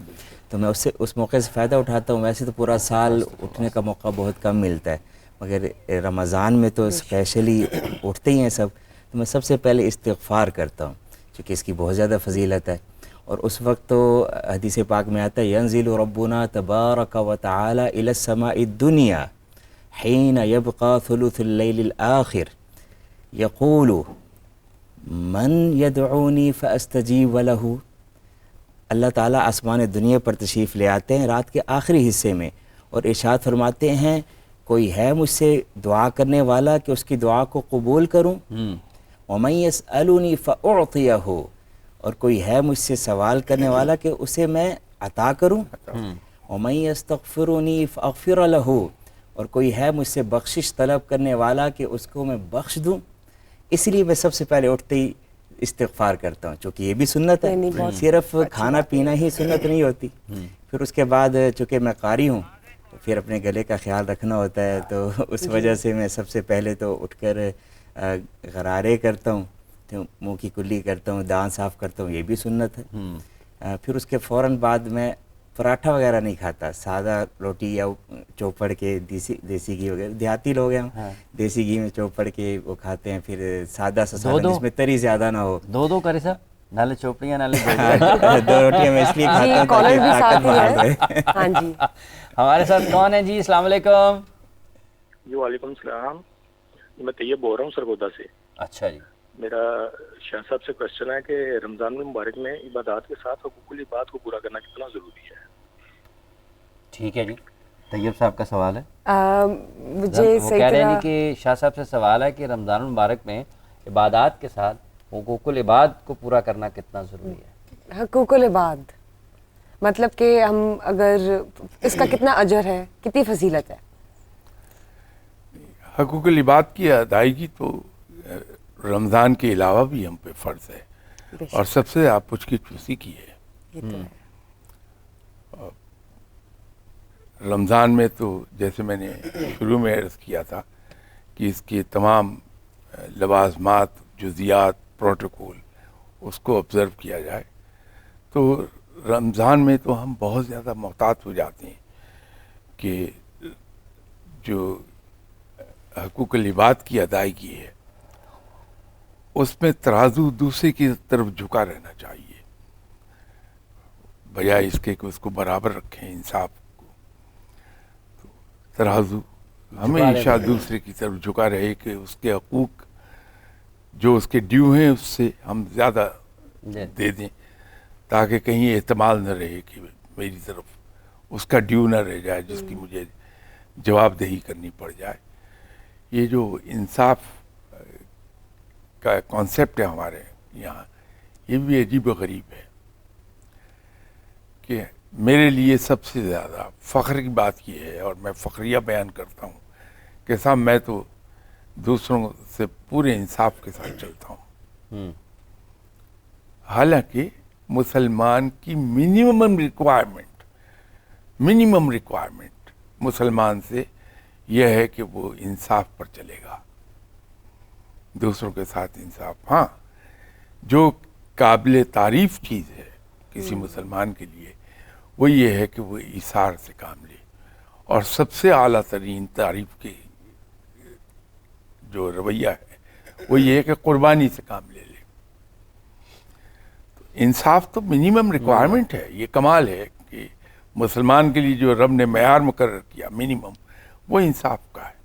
تو میں اس موقع سے فائدہ اٹھاتا ہوں. ویسے تو پورا سال اٹھنے کا موقع بہت کم ملتا ہے, مگر رمضان میں تو اسپیشلی اٹھتے ہی ہیں سب, تو میں سب سے پہلے استغفار کرتا ہوں, چونکہ اس کی بہت زیادہ فضیلت ہے. اور اس وقت تو حدیث پاک میں آتا ہے ینزل ربنا تبارک و تعالی الی السماء الدنیا حین یبقى ثلث اللیل الآخر یقول من یدعونی فاستجیب له. اللہ تعالیٰ آسمان دنیا پر تشریف لے آتے ہیں رات کے آخری حصے میں, اور ارشاد فرماتے ہیں کوئی ہے مجھ سے دعا کرنے والا کہ اس کی دعا کو قبول کروں, ومن یسألنی فاعطیہ, اور کوئی ہے مجھ سے سوال کرنے والا کہ اسے میں عطا کروں, ومن یستغفرنی فاغفر لہ, اور کوئی ہے مجھ سے بخشش طلب کرنے والا کہ اس کو میں بخش دوں. اس لیے میں سب سے پہلے اٹھتے ہی استغفار کرتا ہوں, چونکہ یہ بھی سنت ہے, صرف کھانا پینا ہی سنت نہیں ہوتی. پھر اس کے بعد چونکہ میں قاری ہوں تو پھر اپنے گلے کا خیال رکھنا ہوتا ہے, تو اس وجہ سے میں سب سے پہلے تو اٹھ کر غرارے کرتا ہوں, تو منہ کی کلی کرتا ہوں, دانت صاف کرتا ہوں, یہ بھی سنت ہے. پھر اس کے فوراً بعد میں پراٹھا وغیرہ نہیں کھاتا, سادہ روٹی یا چوپڑ کے دیسی گھی وغیرہ, دیہاتی لوگ ہیں دیسی گھی میں چوپڑ کے وہ کھاتے ہیں. پھر سادہ سا سادہ جس میں تری زیادہ نہ ہو. دو قاری صاحب, نالے چوپڑیاں نالے 2 روٹیاں میں اس لیے کھاتا ہوں کالر بھی ساتھ ہی بحال ہے. رہے. ہاں جی, ہمارے ساتھ کون ہے جی؟ السلام علیکم. جی وعلیکم السلام, میں طیب بول رہا ہوں سرگودا سے. اچھا جی, میرا شاہ صاحب سے کوشچن ہے کہ رمضان مبارک میں عبادات کے ساتھ حقوق العباد کو پورا کرنا کتنا ضروری ہے؟ ٹھیک ہے جی, طیب صاحب کا سوال ہے. مجھے وہ صحیح کہہ رہے ہیں طرح کہ شاہ صاحب سے سوال ہے کہ رمضان المبارک میں عبادات کے ساتھ حقوق العباد کو پورا کرنا کتنا ضروری ہے. حقوق العباد مطلب کہ ہم اگر اس کا کتنا اجر ہے, کتنی فضیلت ہے؟ حقوق العباد کی ادائیگی تو رمضان کے علاوہ بھی ہم پہ فرض ہے اور سب سے آپ پوچھ کی چوسی کی ہے. یہ تو ہے. رمضان میں تو جیسے میں نے شروع میں عرض کیا تھا کہ اس کے تمام لوازمات, جزیات, پروٹوکول اس کو آبزرو کیا جائے. تو رمضان میں تو ہم بہت زیادہ محتاط ہو جاتے ہیں کہ جو حقوق العباد کی ادائیگی ہے اس میں ترازو دوسرے کی طرف جھکا رہنا چاہیے, بجائے اس کے کہ اس کو برابر رکھیں انصاف کو. تو ترازو ہمیشہ دوسرے کی طرف جھکا رہے کہ اس کے حقوق جو اس کے ڈیو ہیں اس سے ہم زیادہ دے دیں, تاکہ کہیں احتمال نہ رہے کہ میری طرف اس کا ڈیو نہ رہ جائے جس کی مجھے جواب دہی کرنی پڑ جائے. یہ جو انصاف کا کانسیپٹ ہے ہمارے یہاں, یہ بھی عجیب و غریب ہے. کہ میرے لیے سب سے زیادہ فخر کی بات یہ ہے, اور میں فخریہ بیان کرتا ہوں کہ صاحب میں تو دوسروں سے پورے انصاف کے ساتھ چلتا ہوں. حالانکہ مسلمان کی منیمم ریکوائرمنٹ مسلمان سے یہ ہے کہ وہ انصاف پر چلے گا, دوسروں کے ساتھ انصاف. ہاں, جو قابل تعریف چیز ہے کسی مسلمان کے لیے وہ یہ ہے کہ وہ ایثار سے کام لے, اور سب سے اعلیٰ ترین تعریف کی جو رویہ ہے وہ یہ ہے کہ قربانی سے کام لے لے. تو انصاف تو منیمم ریکوائرمنٹ ہے. یہ کمال ہے کہ مسلمان کے لیے جو رب نے معیار مقرر کیا منیمم, وہ انصاف کا ہے.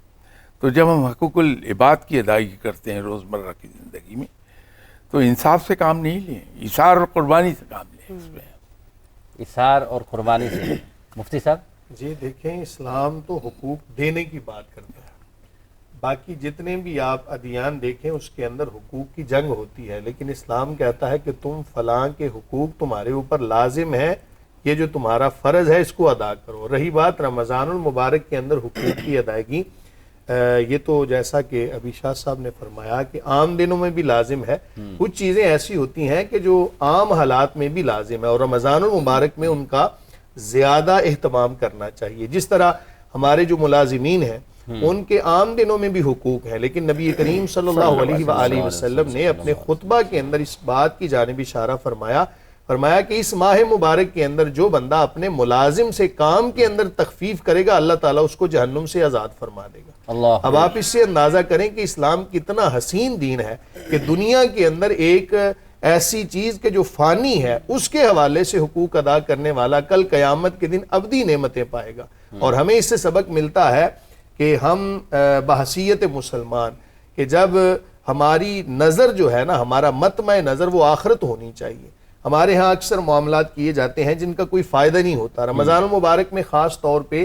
تو جب ہم حقوق العباد کی ادائیگی کرتے ہیں روزمرہ کی زندگی میں تو انصاف سے کام نہیں لیں, ایثار اور قربانی سے کام لیں. اس میں ایثار اور قربانی سے. مفتی صاحب جی دیکھیں, اسلام تو حقوق دینے کی بات کرتا ہے. باقی جتنے بھی آپ ادیان دیکھیں اس کے اندر حقوق کی جنگ ہوتی ہے, لیکن اسلام کہتا ہے کہ تم فلاں کے حقوق تمہارے اوپر لازم ہے, یہ جو تمہارا فرض ہے اس کو ادا کرو. رہی بات رمضان المبارک کے اندر حقوق کی ادائیگی, یہ تو جیسا کہ ابھی شاہ صاحب نے فرمایا کہ عام دنوں میں بھی لازم ہے. کچھ چیزیں ایسی ہوتی ہیں کہ جو عام حالات میں بھی لازم ہے, اور رمضان المبارک میں ان کا زیادہ اہتمام کرنا چاہیے. جس طرح ہمارے جو ملازمین ہیں ان کے عام دنوں میں بھی حقوق ہیں, لیکن نبی کریم صلی اللہ علیہ وآلہ وسلم نے اپنے خطبہ کے اندر اس بات کی جانب اشارہ فرمایا کہ اس ماہ مبارک کے اندر جو بندہ اپنے ملازم سے کام کے اندر تخفیف کرے گا اللہ تعالیٰ اس کو جہنم سے آزاد فرما دے گا. اب آپ اس سے اندازہ کریں کہ اسلام کتنا حسین دین ہے کہ دنیا کے اندر ایک ایسی چیز کہ جو فانی ہے اس کے حوالے سے حقوق ادا کرنے والا کل قیامت کے دن ابدی نعمتیں پائے گا. اور ہمیں اس سے سبق ملتا ہے کہ ہم بحیثیت مسلمان کہ جب ہماری نظر جو ہے نا, ہمارا مطمع نظر وہ آخرت ہونی چاہیے. ہمارے ہاں اکثر معاملات کیے جاتے ہیں جن کا کوئی فائدہ نہیں ہوتا. رمضان المبارک میں خاص طور پہ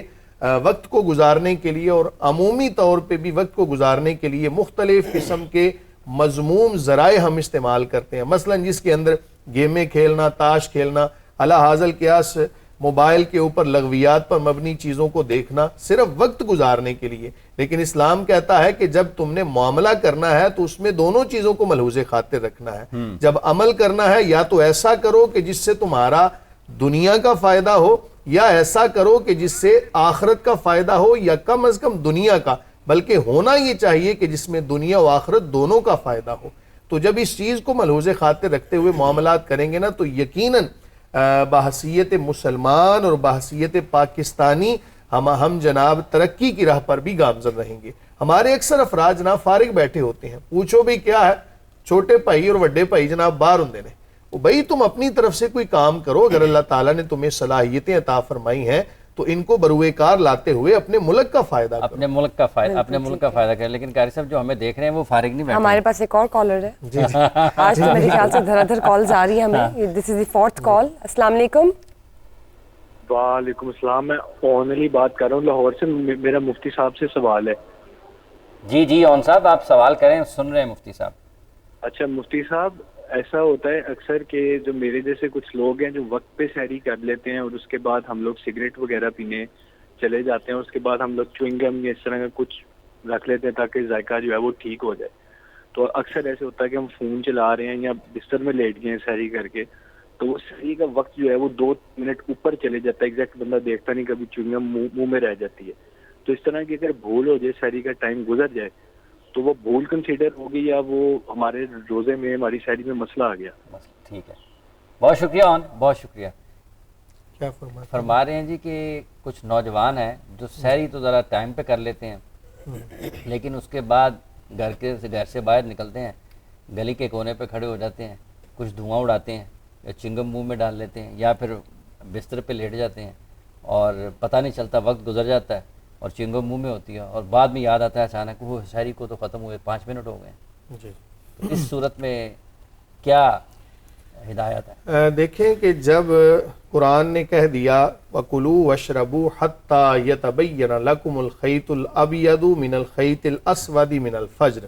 وقت کو گزارنے کے لیے اور عمومی طور پہ بھی وقت کو گزارنے کے لیے مختلف قسم کے مذموم ذرائع ہم استعمال کرتے ہیں. مثلا جس کے اندر گیمیں کھیلنا, تاش کھیلنا, اعلی حاصل قیاس موبائل کے اوپر لغویات پر مبنی چیزوں کو دیکھنا صرف وقت گزارنے کے لیے. لیکن اسلام کہتا ہے کہ جب تم نے معاملہ کرنا ہے تو اس میں دونوں چیزوں کو ملحوظ خاطر رکھنا ہے. جب عمل کرنا ہے یا تو ایسا کرو کہ جس سے تمہارا دنیا کا فائدہ ہو, یا ایسا کرو کہ جس سے آخرت کا فائدہ ہو, یا کم از کم دنیا کا, بلکہ ہونا یہ چاہیے کہ جس میں دنیا و آخرت دونوں کا فائدہ ہو. تو جب اس چیز کو ملحوظ خاطر رکھتے ہوئے معاملات کریں گے نا تو یقیناً بحیثیت مسلمان اور بحیثیت پاکستانی ہم جناب ترقی کی راہ پر بھی گامزن رہیں گے. ہمارے اکثر افراد جناب فارغ بیٹھے ہوتے ہیں, پوچھو بھی کیا ہے, چھوٹے بھائی اور بڑے بھائی جناب باہر ہوندے نے, بھائی تم اپنی طرف سے کوئی کام کرو. اگر اللہ تعالیٰ نے تمہیں صلاحیتیں عطا فرمائی ہیں تو ان کو بروئے کار لاتے ہوئے اپنے ملک کا فائدہ کرو. اپنے ملک کا فائدہ کریں. لیکن قاری صاحب جو ہمیں دیکھ رہے ہیں وہ فارغ نہیں بیٹھے. ہمارے پاس ایک اور کالر ہے آج تو میرے خیال سے دھڑا دھڑ کالز آ رہی ہیں ہمیں. دس از دی 4th کال. السلام علیکم. وعلیکم السلام. میں اون علی بات کر رہا ہوں لاہور سے. میرا مفتی صاحب سے سوال ہے. جی اون صاحب آپ سوال کریں, سن رہے ہیں مفتی صاحب. اچھا مفتی صاحب, ایسا ہوتا ہے اکثر کہ جو میرے جیسے کچھ لوگ ہیں جو وقت پہ سحری کر لیتے ہیں اور اس کے بعد ہم لوگ سگریٹ وغیرہ پینے چلے جاتے ہیں, اس کے بعد ہم لوگ چوئنگ گم یا اس طرح کا کچھ رکھ لیتے ہیں تاکہ ذائقہ جو ہے وہ ٹھیک ہو جائے. تو اکثر ایسے ہوتا ہے کہ ہم فون چلا رہے ہیں یا بستر میں لیٹ گئے ہیں سحری کر کے, تو وہ سحری کا وقت جو ہے وہ 2 منٹ اوپر چلے جاتا ہے, ایگزیکٹ بندہ دیکھتا نہیں, کبھی چوئنگ گم منہ میں رہ جاتی ہے. تو اس طرح کی اگر بھول ہو جائے, سحری کا ٹائم گزر جائے, تو وہ بھول کنسیڈر ہوگی یا وہ ہمارے روزے میں ہماری سحری میں مسئلہ آ گیا. ٹھیک ہے, بہت شکریہ اون, بہت شکریہ. کیا فرما رہے ہیں جی کہ کچھ نوجوان ہیں جو سحری تو ذرا ٹائم پہ کر لیتے ہیں, لیکن اس کے بعد گھر سے باہر نکلتے ہیں, گلی کے کونے پہ کھڑے ہو جاتے ہیں, کچھ دھواں اڑاتے ہیں یا چنگم منہ میں ڈال لیتے ہیں یا پھر بستر پہ لیٹ جاتے ہیں اور پتہ نہیں چلتا, وقت گزر جاتا ہے اور چنگم منہ میں ہوتی ہے اور بعد میں یاد آتا ہے اچانک وہ سحری کو تو ختم ہوئے 5 منٹ ہو گئے. جی, اس صورت میں کیا ہدایت ہے؟ دیکھیں کہ جب قرآن نے کہہ دیا وَكُلُوا وَاشْرَبُوا حَتَّى يَتَبَيَّنَ لَكُمُ الْخَيْطُ الْأَبْيَضُ مِنَ الْخَيْطِ الْأَسْوَدِ مِنَ الْفَجْرِ,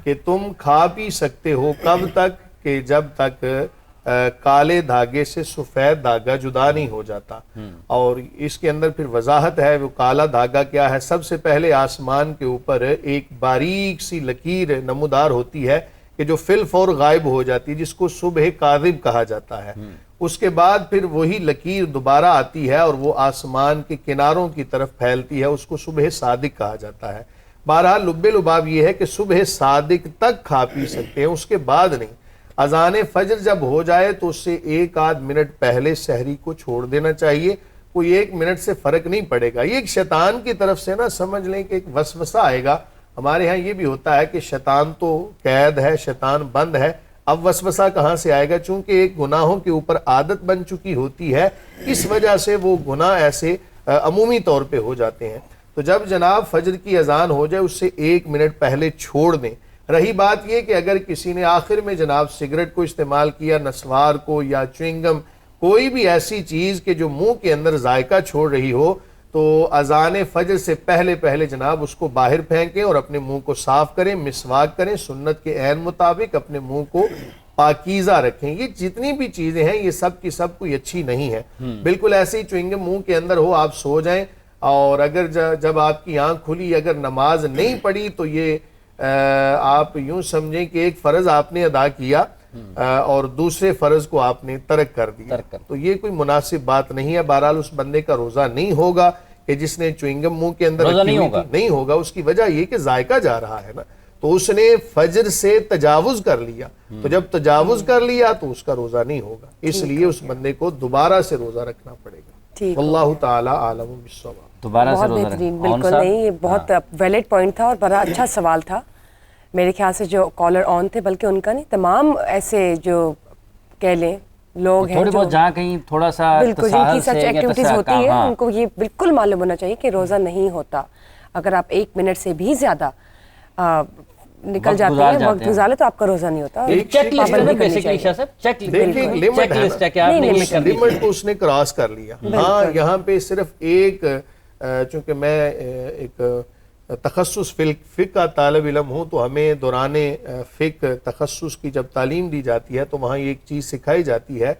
کہ تم کھا پی سکتے ہو کب تک کہ جب تک کالے دھاگے سے سفید دھاگا جدا نہیں ہو جاتا. اور اس کے اندر پھر وضاحت ہے وہ کالا دھاگا کیا ہے. سب سے پہلے آسمان کے اوپر ایک باریک سی لکیر نمودار ہوتی ہے کہ جو فی الفور غائب ہو جاتی ہے, جس کو صبح کاذب کہا جاتا ہے. اس کے بعد پھر وہی لکیر دوبارہ آتی ہے اور وہ آسمان کے کناروں کی طرف پھیلتی ہے, اس کو صبح صادق کہا جاتا ہے. بہرحال لب لباب یہ ہے کہ صبح صادق تک کھا پی سکتے ہیں, اس کے بعد نہیں. اذان فجر جب ہو جائے تو اس سے 1 منٹ پہلے سحری کو چھوڑ دینا چاہیے, کوئی 1 منٹ سے فرق نہیں پڑے گا. یہ ایک شیطان کی طرف سے نا سمجھ لیں کہ ایک وسوسہ آئے گا. ہمارے ہاں یہ بھی ہوتا ہے کہ شیطان تو قید ہے, شیطان بند ہے, اب وسوسہ کہاں سے آئے گا, چونکہ ایک گناہوں کے اوپر عادت بن چکی ہوتی ہے, اس وجہ سے وہ گناہ ایسے عمومی طور پہ ہو جاتے ہیں. تو جب جناب فجر کی اذان ہو جائے اس سے 1 منٹ پہلے چھوڑ دیں. رہی بات یہ کہ اگر کسی نے آخر میں جناب سگریٹ کو استعمال کیا, نسوار کو یا چوئنگم, کوئی بھی ایسی چیز کہ جو منہ کے اندر ذائقہ چھوڑ رہی ہو, تو اذان فجر سے پہلے جناب اس کو باہر پھینکیں اور اپنے منہ کو صاف کریں, مسواک کریں, سنت کے عین مطابق اپنے منہ کو پاکیزہ رکھیں. یہ جتنی بھی چیزیں ہیں یہ سب کی سب کوئی اچھی نہیں ہے. بالکل ایسے ہی چوئنگم منہ کے اندر ہو, آپ سو جائیں, اور اگر جب آپ کی آنکھ کھلی اگر نماز نہیں پڑھی تو یہ آپ یوں سمجھیں کہ ایک فرض آپ نے ادا کیا اور دوسرے فرض کو آپ نے ترک کر دیا, تو یہ کوئی مناسب بات نہیں ہے. بہرحال اس بندے کا روزہ نہیں ہوگا کہ جس نے چوئنگم منہ کے اندر نہیں ہوگا. اس کی وجہ یہ کہ ذائقہ جا رہا ہے نا, تو اس نے فجر سے تجاوز کر لیا, تو جب تجاوز کر لیا تو اس کا روزہ نہیں ہوگا. اس لیے اس بندے کو دوبارہ سے روزہ رکھنا پڑے گا. واللہ تعالی عالم بالصواب. بہت بہترین, بالکل نہیں, یہ بہت ویلڈ پوائنٹ تھا اور بڑا اچھا سوال تھا. میرے خیال سے جو کالر آن تھے, بلکہ ان کا نہیں, تمام ایسے جو کہہ لیں لوگ ہیں تھوڑی بہت جہاں کہیں تھوڑا سا بالکل جن کی سچ ایکٹیویٹیز ہوتی ہے, ان کو یہ بالکل معلوم ہونا چاہیے کہ روزہ نہیں ہوتا. اگر آپ 1 منٹ سے بھی زیادہ نکل جاتے ہیں, وقت گزارے, تو آپ کا روزہ نہیں ہوتا. لمٹ کو اس نے کراس کر لیا. ہاں یہاں پہ صرف ایک, چونکہ میں ایک تخصص فقہ کا طالب علم ہوں, تو ہمیں دوران فقہ تخصص کی جب تعلیم دی جاتی ہے تو وہاں یہ ایک چیز سکھائی جاتی ہے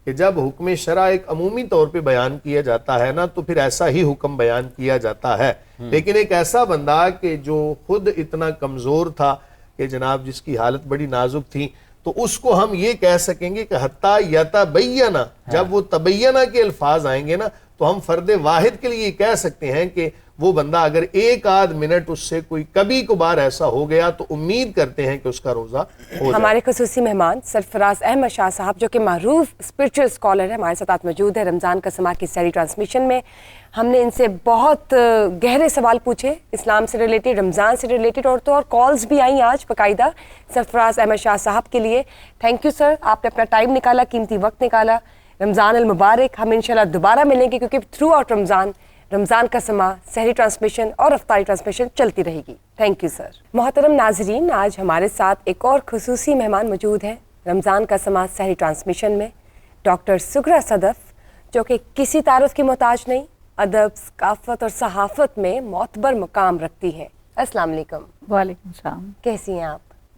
کہ جب حکم شرع ایک عمومی طور پہ بیان کیا جاتا ہے نا, تو پھر ایسا ہی حکم بیان کیا جاتا ہے. لیکن ایک ایسا بندہ کہ جو خود اتنا کمزور تھا کہ جناب جس کی حالت بڑی نازک تھی, تو اس کو ہم یہ کہہ سکیں گے کہ حتیٰ یتبینہ, جب وہ تبینہ کے الفاظ آئیں گے نا, تو ہم فرد واحد کے لیے کہہ سکتے ہیں کہ وہ بندہ اگر 1 منٹ اس سے کوئی کبھی کبھار ایسا ہو گیا تو امید کرتے ہیں کہ اس کا روزہ ہو جائے. ہمارے خصوصی مہمان سرفراز احمد شاہ صاحب, جو کہ معروف اسپرچل اسکالر ہے, ہمارے ساتھ موجود ہے رمضان کا سماع کی سحری ٹرانسمیشن میں. ہم نے ان سے بہت گہرے سوال پوچھے, اسلام سے ریلیٹڈ, رمضان سے ریلیٹڈ, اور کالز بھی آئیں آج باقاعدہ سرفراز احمد شاہ صاحب کے لیے. تھینک یو سر, آپ نے اپنا ٹائم نکالا, قیمتی وقت نکالا. رمضان المبارک. ہم انشاءاللہ دوبارہ ملیں گے, کیونکہ تھرو آؤٹ رمضان کا سماع, سحری ٹرانسمیشن اور افطاری ٹرانسمیشن چلتی رہے گی. Thank you sir. محترم ناظرین, آج ہمارے ساتھ ایک اور خصوصی مہمان موجود ہیں رمضان کا سماع سحری ٹرانسمیشن میں, ڈاکٹر سغرا صدف, جو کہ کسی تعارف کی محتاج نہیں, ادب, ثقافت اور صحافت میں معتبر مقام رکھتی ہیں. السلام علیکم. وعلیکم السلام. کیسی ہیں آپ؟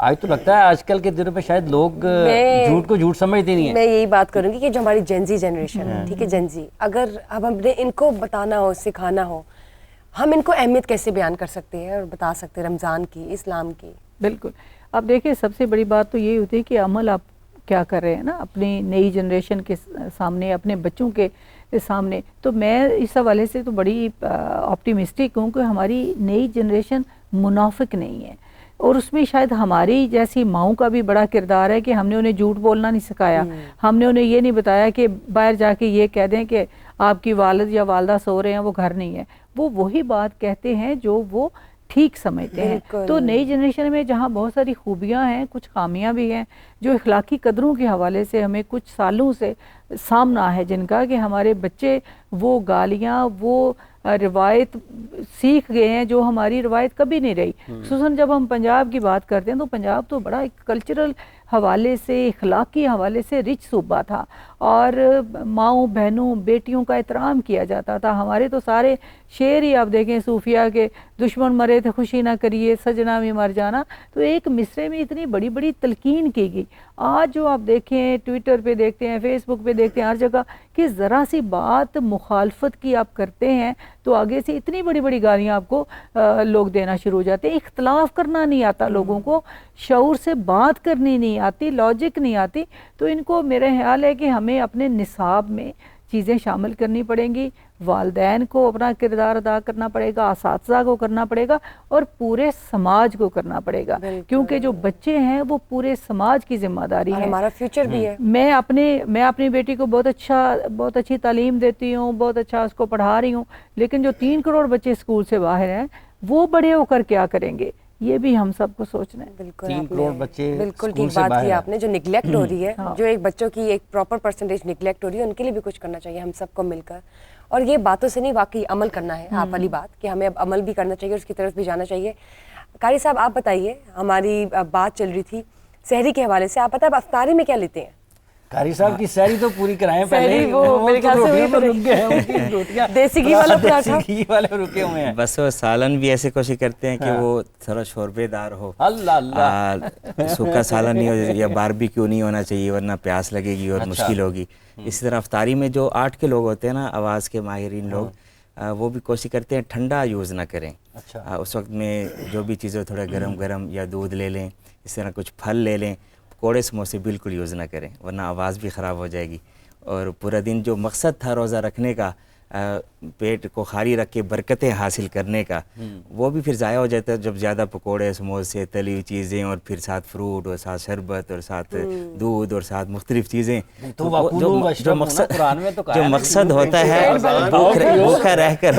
آج تو لگتا ہے آج کل کے دنوں پہ شاید لوگ جھوٹ کو جھوٹ سمجھتے نہیں ہیں. میں یہی بات کروں گی کہ جو ہماری جنزی جنریشن ہے, ٹھیک ہے, جنزی, اگر اب ہم نے ان کو بتانا ہو, سکھانا ہو, ہم ان کو اہمیت کیسے بیان کر سکتے ہیں اور بتا سکتے ہیں رمضان کی, اسلام کی؟ بالکل. اب دیکھیں سب سے بڑی بات تو یہ ہوتی ہے کہ عمل آپ کیا کر رہے ہیں نا اپنی نئی جنریشن کے سامنے, اپنے بچوں کے سامنے. تو میں اس حوالے سے تو بڑی آپٹیمسٹک ہوں کہ ہماری نئی جنریشن منافق نہیں ہے, اور اس میں شاید ہماری جیسی ماؤں کا بھی بڑا کردار ہے کہ ہم نے انہیں جھوٹ بولنا نہیں سکھایا, ہم نے انہیں یہ نہیں بتایا کہ باہر جا کے یہ کہہ دیں کہ آپ کی والد یا والدہ سو رہے ہیں, وہ گھر نہیں ہے. وہ وہی بات کہتے ہیں جو وہ ٹھیک سمجھتے ہیں. تو نئی جنریشن میں جہاں بہت ساری خوبیاں ہیں, کچھ خامیاں بھی ہیں جو اخلاقی قدروں کے حوالے سے ہمیں کچھ سالوں سے سامنا ہے, جن کا کہ ہمارے بچے وہ گالیاں, وہ روایت سیکھ گئے ہیں جو ہماری روایت کبھی نہیں رہی. خصوصاً جب ہم پنجاب کی بات کرتے ہیں تو پنجاب تو بڑا ایک کلچرل حوالے سے, اخلاقی حوالے سے رچ صوبہ تھا, اور ماؤں بہنوں بیٹیوں کا احترام کیا جاتا تھا. ہمارے تو سارے شعر ہی آپ دیکھیں صوفیہ کے, دشمن مرے تھے خوشی نہ کریے, سجنا میں مر جانا, تو ایک مصرے میں اتنی بڑی بڑی تلقین کی گئی. آج جو آپ دیکھیں ٹویٹر پہ دیکھتے ہیں, فیس بک پہ دیکھتے ہیں, ہر جگہ کہ ذرا سی بات مخالفت کی آپ کرتے ہیں تو آگے سے اتنی بڑی بڑی گالیاں آپ کو لوگ دینا شروع ہو جاتے ہیں. اختلاف کرنا نہیں آتا لوگوں کو, شعور سے بات کرنی نہیں آتی, لاجک نہیں آتی. تو ان کو میرا خیال ہے کہ ہمیں اپنے نصاب میں چیزیں شامل کرنی پڑیں گی. والدین کو اپنا کردار ادا کرنا پڑے گا, اساتذہ کو کرنا پڑے گا, اور پورے سماج کو کرنا پڑے گا, کیونکہ جو بچے ہیں وہ پورے سماج کی ذمہ داری ہے, ہمارا فیوچر بھی ہے. میں اپنی بیٹی کو بہت اچھی تعلیم دیتی ہوں, بہت اچھا اس کو پڑھا رہی ہوں, لیکن جو 3 کروڑ بچے اسکول سے باہر ہیں وہ بڑے ہو کر کیا کریں گے, یہ بھی ہم سب کو سوچنا ہے. 3 کروڑ بچے بالکل ٹھیک بات کی آپ نے. جو نگلیکٹ ہو رہی ہے, جو ایک بچوں کی ایک پراپر پرسنٹیج نگلیکٹ ہو رہی ہے, ان کے لیے بھی کچھ کرنا چاہیے ہم سب کو مل کر. اور یہ باتوں سے نہیں, واقعی عمل کرنا ہے. آپ والی بات کہ ہمیں اب عمل بھی کرنا چاہیے, اس کی طرف بھی جانا چاہیے. قاری صاحب آپ بتائیے, ہماری بات چل رہی تھی سحری کے حوالے سے, آپ بتائیں افطاری میں کیا لیتے ہیں؟ قاری صاحب کی سحری تو پوری کرائیں پہلے, وہ میرے خیال سے دیسی گھی والا پراٹھا, گھی والے رکے ہوئے ہیں. بس وہ سالن بھی ایسے کوشش کرتے ہیں کہ وہ تھوڑا شوربے دار ہو, اللہ اللہ, سوکھا سالن نہیں ہو, یا باربیکیو نہیں ہونا چاہیے ورنہ پیاس لگے گی اور مشکل ہوگی. اسی طرح افطاری میں جو 8 کے لوگ ہوتے ہیں نا, آواز کے ماہرین لوگ, وہ بھی کوشش کرتے ہیں ٹھنڈا یوز نہ کریں. اس وقت میں جو بھی چیزیں تھوڑا گرم یا دودھ لے لیں, اس طرح کچھ پھل لے لیں. پکوڑے سموسے بالکل یوز نہ کریں ورنہ آواز بھی خراب ہو جائے گی. اور پورا دن جو مقصد تھا روزہ رکھنے کا, پیٹ کو خالی رکھ کے برکتیں حاصل کرنے کا, وہ بھی پھر ضائع ہو جاتا ہے جب زیادہ پکوڑے سموسے تلی ہوئی چیزیں, اور پھر ساتھ فروٹ, اور ساتھ شربت, اور ساتھ دودھ, اور ساتھ مختلف چیزیں. جو مقصد ہوتا ہے بھوکا رہ کر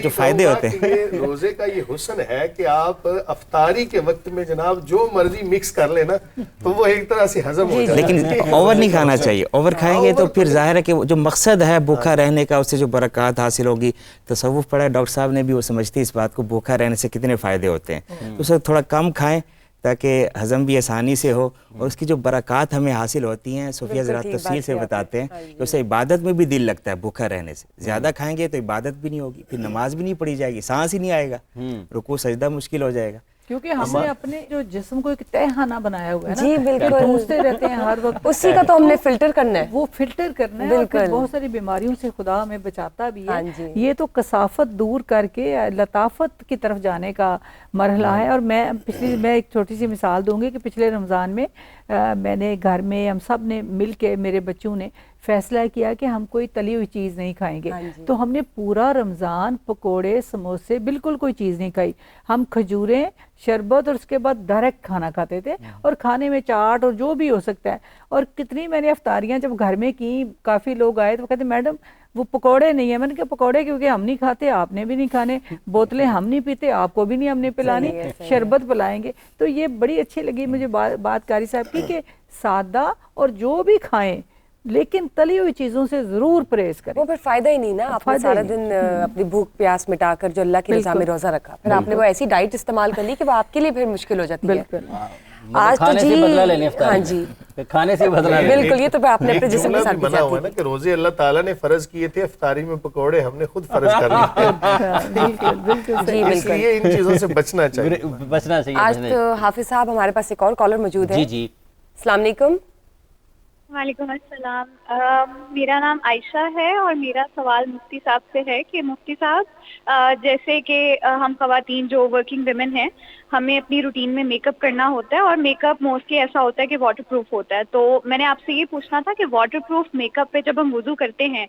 جو فائدے ہوتے ہیں. روزے کا یہ حسن ہے کہ آپ افطاری کے وقت میں جناب جو مرضی مکس کر لینا تو وہ ایک طرح سے ہضم ہو جاتا ہے. لیکن اوور نہیں کھانا چاہیے. اوور کھائیں گے تو پھر ظاہر ہے کہ جو مقصد ہے بھوکا رہنے کا, اس سے جو برکات حاصل ہوگی. تصوف پڑھا ڈاکٹر صاحب نے بھی, وہ سمجھتے ہیں اس بات کو, بھوکا رہنے سے کتنے فائدے ہوتے ہیں. تو اسے تھوڑا کم کھائیں تاکہ ہضم بھی آسانی سے ہو, اور اس کی جو برکات ہمیں حاصل ہوتی ہیں صوفیہ ذرا تفصیل سے بتاتے ہیں کہ اسے عبادت میں بھی دل لگتا ہے بھوکا رہنے سے. زیادہ کھائیں گے تو عبادت بھی نہیں ہوگی, پھر نماز بھی نہیں پڑھی جائے گی, سانس ہی نہیں آئے گا, رکوع سجدہ مشکل ہو جائے گا. کیونکہ ہم نے اپنے جو جسم کو ایک تہخانہ بنایا ہوا ہے نا, جی بالکل, ٹھونستے رہتے ہیں ہر وقت, اسی کا تو ہم نے فلٹر کرنا ہے, وہ فلٹر کرنا ہے, اور پھر بہت ساری بیماریوں سے خدا ہمیں بچاتا بھی ہے. یہ تو کثافت دور کر کے لطافت کی طرف جانے کا مرحلہ ہے. اور میں ایک چھوٹی سی مثال دوں گی کہ پچھلے رمضان میں میں نے گھر میں, ہم سب نے مل کے, میرے بچوں نے فیصلہ کیا کہ ہم کوئی تلی ہوئی چیز نہیں کھائیں گے. تو ہم نے پورا رمضان پکوڑے سموسے بالکل کوئی چیز نہیں کھائی. ہم کھجوریں, شربت, اور اس کے بعد ڈائریکٹ کھانا کھاتے تھے, اور کھانے میں چاٹ اور جو بھی ہو سکتا ہے. اور کتنی میں نے افطاریاں جب گھر میں کی, کافی لوگ آئے تو کہتے میڈم وہ پکوڑے نہیں ہیں. میں نے کہا پکوڑے کیونکہ ہم نہیں کھاتے, آپ نے بھی نہیں کھانے, بوتلیں ہم نہیں پیتے, آپ کو بھی نہیں ہم نے پلانی, شربت پلائیں گے. تو یہ بڑی اچھی لگی مجھے بات قاری صاحب کی کہ سادہ, اور جو بھی کھائیں لیکن تلی ہوئی چیزوں سے ضرور پرہیز کریں. وہ پھر فائدہ ہی نہیں نا, آپ نے فائدہ سارا ہی نہیں. دن اپنی بھوک پیاس مٹا کر جو اللہ کی رضا میں روزہ رکھا, پھر آپ نے وہ ایسی ڈائٹ استعمال کر لی کہ وہ آپ کے لیے پھر مشکل ہو جاتی ہے. بالکل. آج تو کھانے سے جی بدلہ لینے افطاری ہاں میں. جی کھانے سے بدلہ لینے. بالکل, یہ تو پھر آپ نے اپنے ایک جسم کے جملہ ساتھ بھی منع ہوا ہے نا کہ روزے اللہ تعالیٰ نے فرض کیے تھے, افطاری میں پکوڑے ہم نے خود فرض کر لیے. بالکل بالکل جی اس لیے ان چیزوں سے بچنا چاہیے. بچنا چاہیے. آج تو حافظ صاحب ہمارے پاس ایک اور کالر موجود ہے. جی جی, السلام علیکم. وعلیکم السلام. میرا نام عائشہ ہے اور میرا سوال مفتی صاحب سے ہے کہ مفتی صاحب جیسے کہ ہم خواتین جو ورکنگ ویمن ہیں, ہمیں اپنی روٹین میں میک اپ کرنا ہوتا ہے اور میک اپ موسٹلی ایسا ہوتا ہے کہ واٹر پروف ہوتا ہے. تو میں نے آپ سے یہ پوچھنا تھا کہ واٹر پروف میک اپ پہ جب ہم وضو کرتے ہیں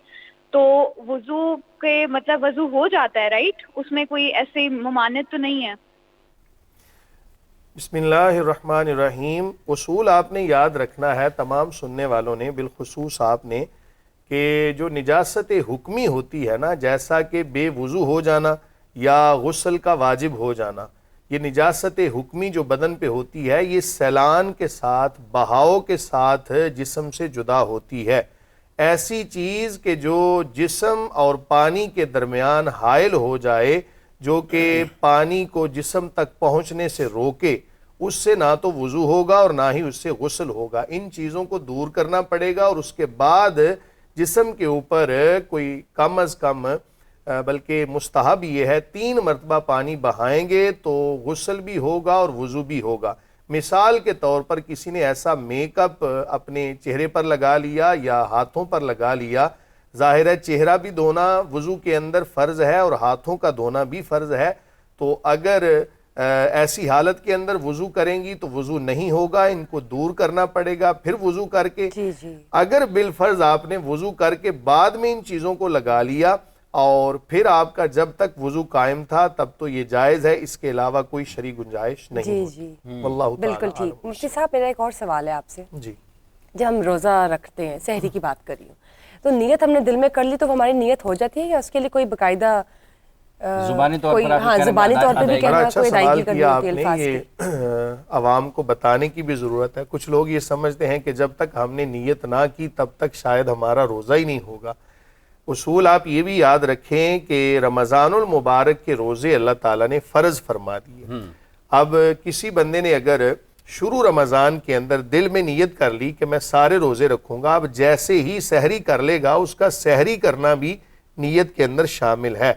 تو وضو کے مطلب وضو ہو جاتا ہے رائٹ, اس میں کوئی ایسی ممانعت تو نہیں ہے؟ بسم اللہ الرحمن الرحیم. اصول آپ نے یاد رکھنا ہے تمام سننے والوں نے, بالخصوص آپ نے, کہ جو نجاست حکمی ہوتی ہے نا, جیسا کہ بے وضو ہو جانا یا غسل کا واجب ہو جانا, یہ نجاست حکمی جو بدن پہ ہوتی ہے یہ سیلان کے ساتھ, بہاؤ کے ساتھ جسم سے جدا ہوتی ہے. ایسی چیز کہ جو جسم اور پانی کے درمیان حائل ہو جائے, جو کہ پانی کو جسم تک پہنچنے سے روکے, اس سے نہ تو وضو ہوگا اور نہ ہی اس سے غسل ہوگا. ان چیزوں کو دور کرنا پڑے گا اور اس کے بعد جسم کے اوپر کوئی کم از کم, بلکہ مستحب یہ ہے, 3 مرتبہ پانی بہائیں گے تو غسل بھی ہوگا اور وضو بھی ہوگا. مثال کے طور پر کسی نے ایسا میک اپ اپنے چہرے پر لگا لیا یا ہاتھوں پر لگا لیا, ظاہر ہے چہرہ بھی دھونا وضو کے اندر فرض ہے اور ہاتھوں کا دھونا بھی فرض ہے, تو اگر ایسی حالت کے اندر وضو کریں گی تو وضو نہیں ہوگا, ان کو دور کرنا پڑے گا. پھر وضو کر کے اگر بالفرض آپ نے وضو کر کے بعد میں ان چیزوں کو لگا لیا اور پھر آپ کا جب تک وضو قائم تھا تب تو یہ جائز ہے, اس کے علاوہ کوئی شرعی گنجائش نہیں ہوتی. واللہ تعالی بالکل ٹھیک. مفتی صاحب میرا ایک اور سوال ہے آپ سے. جی, جب ہم روزہ رکھتے ہیں, سحری کی بات کر رہی ہوں, تو نیت ہم نے دل میں کر لی تو ہماری نیت ہو جاتی ہے یا اس کے لیے کوئی باقاعدہ زبانی طور پر, ہاں زبانی طور پہ بھی بڑا کہنا, اچھا کوئی سوال ادائیگی کرنی کیا آپ ہوتی ہے نے. الفاظ یہ کی؟ عوام کو بتانے کی بھی ضرورت ہے. کچھ لوگ یہ سمجھتے ہیں کہ جب تک ہم نے نیت نہ کی تب تک شاید ہمارا روزہ ہی نہیں ہوگا. اصول آپ یہ بھی یاد رکھیں کہ رمضان المبارک کے روزے اللہ تعالیٰ نے فرض فرما دیے. اب کسی بندے نے اگر شروع رمضان کے اندر دل میں نیت کر لی کہ میں سارے روزے رکھوں گا, اب جیسے ہی سحری کر لے گا اس کا سحری کرنا بھی نیت کے اندر شامل ہے.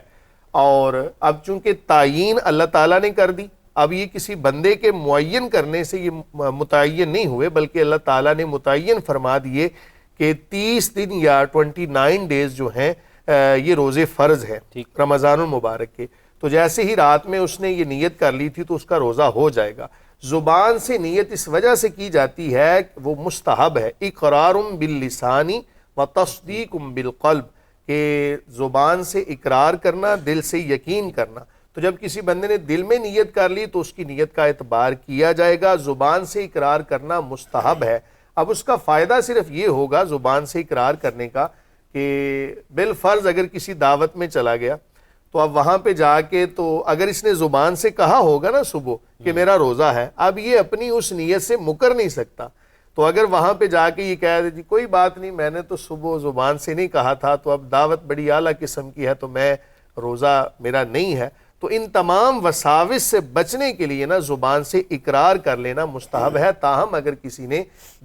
اور اب چونکہ تعیین اللہ تعالیٰ نے کر دی, اب یہ کسی بندے کے معین کرنے سے یہ متعین نہیں ہوئے, بلکہ اللہ تعالیٰ نے متعین فرما دیے کہ 30 دن یا 29 ڈیز جو ہیں یہ روزے فرض ہیں رمضان المبارک کے. تو جیسے ہی رات میں اس نے یہ نیت کر لی تھی تو اس کا روزہ ہو جائے گا. زبان سے نیت اس وجہ سے کی جاتی ہے, وہ مستحب ہے, اقرار باللسان و تصدیق بالقلب, کہ زبان سے اقرار کرنا, دل سے یقین کرنا. تو جب کسی بندے نے دل میں نیت کر لی تو اس کی نیت کا اعتبار کیا جائے گا. زبان سے اقرار کرنا مستحب ہے. اب اس کا فائدہ صرف یہ ہوگا زبان سے اقرار کرنے کا کہ بالفرض اگر کسی دعوت میں چلا گیا تو اب وہاں پہ جا کے, تو اگر اس نے زبان سے کہا ہوگا نا صبح کہ میرا روزہ ہے, اب یہ اپنی اس نیت سے مکر نہیں سکتا. تو اگر وہاں پہ جا کے یہ کہہ دے جی کوئی بات نہیں, میں نے تو صبح زبان سے نہیں کہا تھا, تو اب دعوت بڑی اعلیٰ قسم کی ہے تو میں روزہ میرا نہیں ہے, تو ان تمام وساوس سے بچنے کے لیے نا زبان سے اقرار کر لینا مستحب ہے. تاہم اگر کسی نے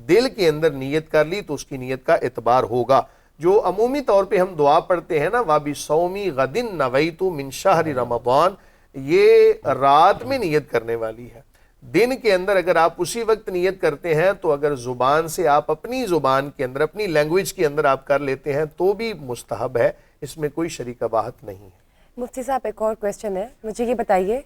دل کے اندر نیت کر لی تو اس کی نیت کا اعتبار ہوگا. جو عمومی طور پہ ہم دعا پڑھتے ہیں نا, وَبِصَوْمِ غَدٍ نَوَيْتُ مِنْ شَهْرِ رَمَضَانَ, یہ رات میں نیت کرنے والی ہے. دن کے اندر اگر آپ اسی وقت نیت کرتے ہیں تو اگر زبان سے آپ اپنی زبان کے اندر, اپنی لینگویج کے اندر آپ کر لیتے ہیں تو بھی مستحب ہے, اس میں کوئی شرعی قباحت نہیں ہے. مفتی صاحب ایک اور کویسچن ہے, مجھے یہ بتائیے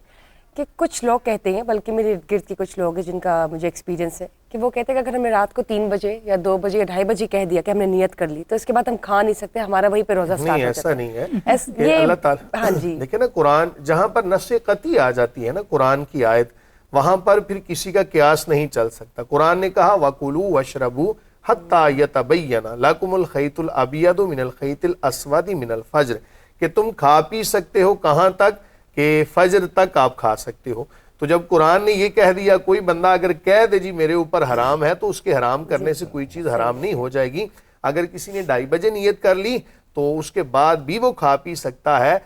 کہ کچھ لوگ کہتے ہیں, بلکہ میرے ارد گرد کے کچھ لوگ ہیں جن کا مجھے ایکسپیرینس ہے, کہ وہ کہتے ہیں کہ اگر ہمیں رات کو 3 بجے یا 2 بجے یا 2:30 بجے کہہ دیا کہ ہم نے نیت کر لی تو اس کے بعد ہم کھا نہیں سکتے, ہمارا وہیں پہ روزہ سٹارٹ ہو جاتا ہے. نہیں, ایسا نہیں ہے. اللہ تعالیٰ, ہاں جی, دیکھیں نا قرآن جہاں پر نص قطعی آ جاتی ہے نا قرآن کی آیت, وہاں پر پھر کسی کا قیاس نہیں چل سکتا. قرآن نے کہا وَكُلُوا وَاشْرَبُوا حَتَّى يَتَبَيَّنَ لَكُمُ الْخَيْطُ الْأَبْيَضُ مِنَ الْخَيْطِ الْأَسْوَدِ مِنَ الْفَجْرِ, کہ تم کھا پی سکتے ہو کہاں تک, کہ فجر تک آپ کھا سکتے ہو. تو جب قرآن نے یہ کہہ دیا, کوئی بندہ اگر کہہ دے جی میرے اوپر حرام ہے تو اس کے حرام کرنے سے کوئی چیز حرام نہیں ہو جائے گی. اگر کسی نے 2:30 بجے نیت کر لی تو اس کے بعد بھی وہ کھا پی سکتا ہے،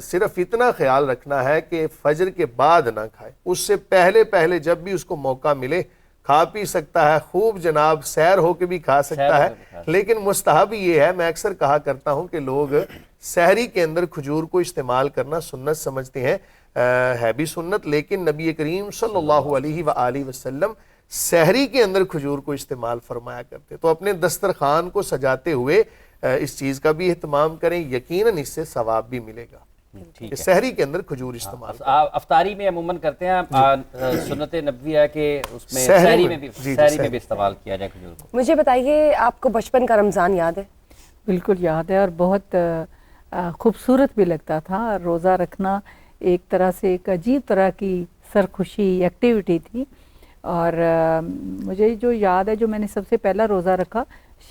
صرف اتنا خیال رکھنا ہے کہ فجر کے بعد نہ کھائے، اس سے پہلے جب بھی اس کو موقع ملے کھا پی سکتا ہے، خوب جناب سیر ہو کے بھی کھا سکتا ہے، لیکن مستحب یہ ہے، میں اکثر کہا کرتا ہوں کہ لوگ سحری کے اندر کھجور کو استعمال کرنا سنت سمجھتے ہیں، ہے بھی سنت، لیکن نبی کریم صلی اللہ علیہ وآلہ وسلم سحری کے اندر کھجور کو استعمال فرمایا کرتے، تو اپنے دسترخوان کو سجاتے ہوئے اس چیز کا بھی اہتمام کریں، یقیناً اس سے ثواب بھی ملے گا کہ سحری کے اندر کھجور استعمال کریں۔ افطاری میں عموماً کرتے ہیں، سنت نبوی ہے کہ اس میں سحری میں بھی استعمال کیا جائے کھجور کو۔ مجھے بتائیے آپ کو بچپن کا رمضان یاد ہے؟ بالکل یاد ہے، اور بہت خوبصورت بھی لگتا تھا۔ روزہ رکھنا ایک طرح سے ایک عجیب طرح کی سرخوشی ایکٹیویٹی تھی، اور مجھے جو یاد ہے، جو میں نے سب سے پہلا روزہ رکھا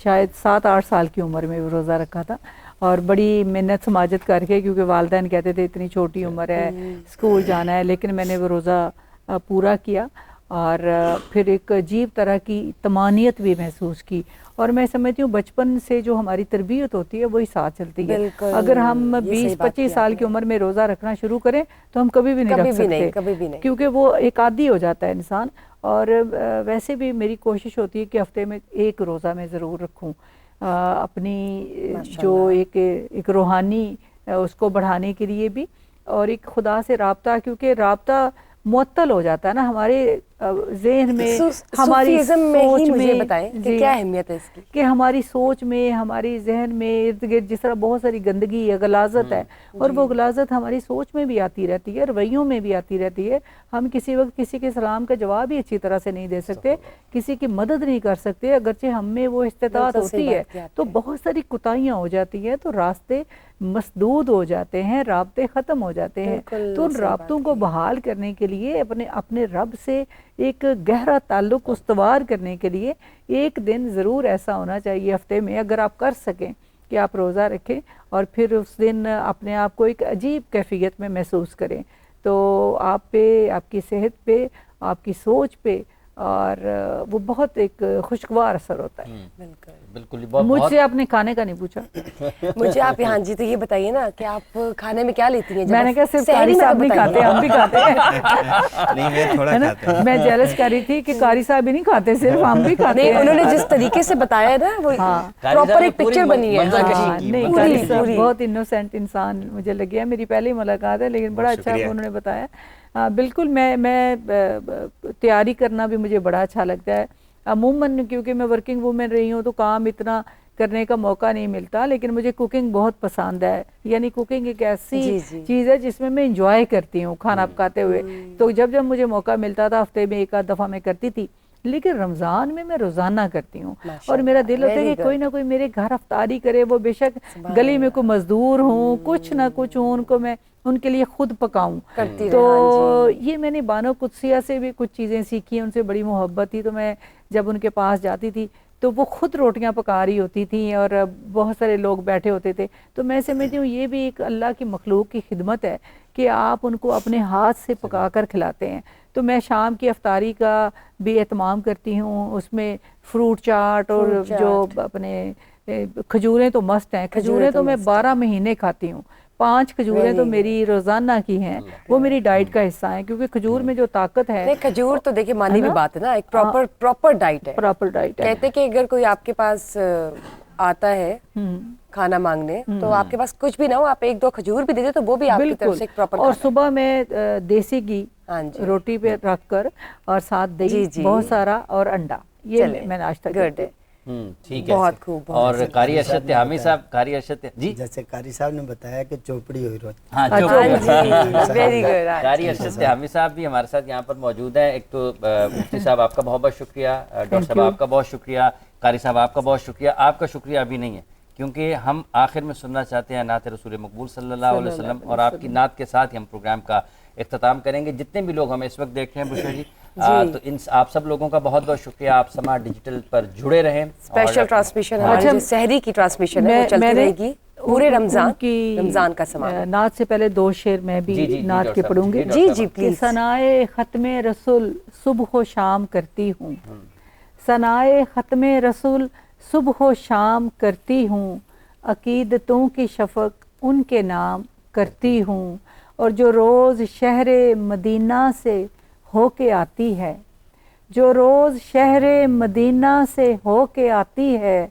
شاید 7-8 سال کی عمر میں روزہ رکھا تھا، اور بڑی محنت سماجت کر کے، کیونکہ والدین کہتے تھے اتنی چھوٹی عمر ہے اسکول جانا ہے، لیکن میں نے وہ روزہ پورا کیا، اور پھر ایک عجیب طرح کی طمانیت بھی محسوس کی، اور میں سمجھتی ہوں بچپن سے جو ہماری تربیت ہوتی ہے وہی ساتھ چلتی ہے۔ اگر ہم 20-25 سال کی عمر میں روزہ رکھنا شروع کریں تو ہم کبھی بھی نہیں رکھ سکتے، کیونکہ وہ ایک عادی ہو جاتا ہے انسان۔ اور ویسے بھی میری کوشش ہوتی ہے کہ ہفتے میں ایک روزہ میں ضرور رکھوں، اپنی جو ایک روحانی اس کو بڑھانے کے لیے بھی، اور ایک خدا سے رابطہ، کیونکہ رابطہ معطل ہو جاتا ہے نا ہمارے ذہن میں، ہماری سوچ میں، بتائیں کہ کیا اہمیت ہے اس کی؟ کہ ہماری سوچ میں، ہماری ذہن میں ارد گرد جس طرح بہت ساری گندگی ہے، غلاظت ہے، اور وہ غلاظت ہماری سوچ میں بھی آتی رہتی ہے، رویوں میں بھی آتی رہتی ہے۔ ہم کسی وقت کسی کے سلام کا جواب ہی اچھی طرح سے نہیں دے سکتے، کسی کی مدد نہیں کر سکتے، اگرچہ ہم میں وہ استطاعت ہوتی ہے، تو بہت ساری کوتاہیاں ہو جاتی ہیں، تو راستے مسدود ہو جاتے ہیں، رابطے ختم ہو جاتے ہیں۔ تو ان رابطوں کو بحال کرنے کے لیے، اپنے رب سے ایک گہرا تعلق استوار کرنے کے لیے ایک دن ضرور ایسا ہونا چاہیے ہفتے میں، اگر آپ کر سکیں کہ آپ روزہ رکھیں، اور پھر اس دن اپنے آپ کو ایک عجیب کیفیت میں محسوس کریں، تو آپ پہ، آپ کی صحت پہ، آپ کی سوچ پہ، اور وہ بہت ایک خوشگوار اثر ہوتا ہے۔ بالکل، مجھ سے آپ نے کھانے کا نہیں پوچھا۔ مجھے آپ یہاں جی تو یہ بتائیے نا کہ آپ کھانے میں کیا لیتی ہیں؟ میں نے کہا صرف قاری صاحب نہیں کھاتے، ہم بھی کھاتے ہیں۔ میں جیلس کر رہی تھی کہ قاری صاحب بھی نہیں کھاتے، صرف ہم بھی کھاتے ہیں۔ انہوں نے جس طریقے سے بتایا نا وہ پراپر ایک پکچر بنی ہے۔ نہیں، قاری صاحب بہت انوسینٹ انسان مجھے لگے، میری پہلی ملاقات ہے، لیکن بڑا اچھا انہوں نے بتایا۔ بالکل، میں تیاری کرنا بھی مجھے بڑا اچھا لگتا ہے عموماً، کیونکہ میں ورکنگ وومن رہی ہوں تو کام اتنا کرنے کا موقع نہیں ملتا، لیکن مجھے کوکنگ بہت پسند ہے، یعنی کوکنگ ایک ایسی چیز ہے جس میں انجوائے کرتی ہوں کھانا پکاتے ہوئے، تو جب مجھے موقع ملتا تھا ہفتے میں ایک آدھ دفعہ میں کرتی تھی، لیکن رمضان میں روزانہ کرتی ہوں، اور میرا دل ہوتا ہے کہ کوئی نہ کوئی میرے گھر افطاری کرے، وہ بے شک گلی میں کوئی مزدور ہوں، کچھ نہ کچھ ہوں، ان کو میں ان کے لیے خود پکاؤں۔ تو یہ میں نے بانو قدسیہ سے بھی کچھ چیزیں سیکھی، ان سے بڑی محبت تھی، تو میں جب ان کے پاس جاتی تھی تو وہ خود روٹیاں پکا رہی ہوتی تھیں، اور بہت سارے لوگ بیٹھے ہوتے تھے، تو میں سمجھتی ہوں یہ بھی ایک اللہ کی مخلوق کی خدمت ہے کہ آپ ان کو اپنے ہاتھ سے پکا کر کھلاتے ہیں۔ تو میں شام کی افطاری کا بھی اہتمام کرتی ہوں، اس میں فروٹ چاٹ اور جو اپنے کھجوریں تو مست ہیں، کھجوریں تو میں 12 مہینے کھاتی ہوں، 5 کھجوریں تو میری روزانہ کی ہیں، وہ میری ڈائٹ کا حصہ ہیں، کیونکہ کھجور میں جو طاقت ہے، کھجور تو دیکھیں مانی بھی بات ہے نا، ایک پراپر ڈائٹ ہے، پراپر ڈائٹ ہے۔ کہتے کہ اگر کوئی آپ کے پاس آتا ہے کھانا مانگنے تو آپ کے پاس کچھ بھی نہ ہو، آپ 1-2 کھجور بھی دے دیں تو وہ بھی آپ کی طرف سے ایک پراپر۔ اور صبح میں دیسی گھی روٹی پہ رکھ کر، اور ساتھ دہی بہت سارا، اور انڈا، یہ میں ناشتہ کرتی ہوں۔ ٹھیک ہے، بہت خوب۔ اور قاری ارشد تہامی صاحب، قاری ارشد جی، جیسے قاری صاحب نے بتایا کہ چوپڑی ہوئی روٹی، ہاں ویری گڈ۔ قاری ارشد تہامی صاحب بھی ہمارے ساتھ یہاں پر موجود ہیں۔ ایک تو مفتی صاحب آپ کا بہت بہت شکریہ، ڈاکٹر صاحب آپ کا بہت شکریہ، قاری صاحب آپ کا بہت شکریہ۔ آپ کا شکریہ ابھی نہیں ہے، کیونکہ ہم آخر میں سننا چاہتے ہیں نعت رسول مقبول صلی اللہ علیہ وسلم، اور آپ کی نعت کے ساتھ ہی ہم پروگرام کا اختتام کریں گے۔ جتنے بھی لوگ ہمیں اس وقت دیکھ رہے ہیں بشرا جی، تو آپ سب لوگوں کا بہت بہت شکریہ، آپ سما ڈیجیٹل پر جڑے رہیں۔ اسپیشل ٹرانسمیشن ہماری جو سحری کی ٹرانسمیشن ہے وہ چلتی رہے گی پورے رمضان کا سما۔ نعت سے پہلے 2 شعر میں بھی نعت کے پڑھوں گی۔ جی پلیز۔ ثنائے ختم رسول صبح و شام کرتی ہوں، ثنائے ختم رسول صبح و شام کرتی ہوں عقیدتوں کی شفق ان کے نام کرتی ہوں، اور جو روز شہر مدینہ سے ہو کے آتی ہے، جو روز شہر مدینہ سے ہو کے آتی ہے،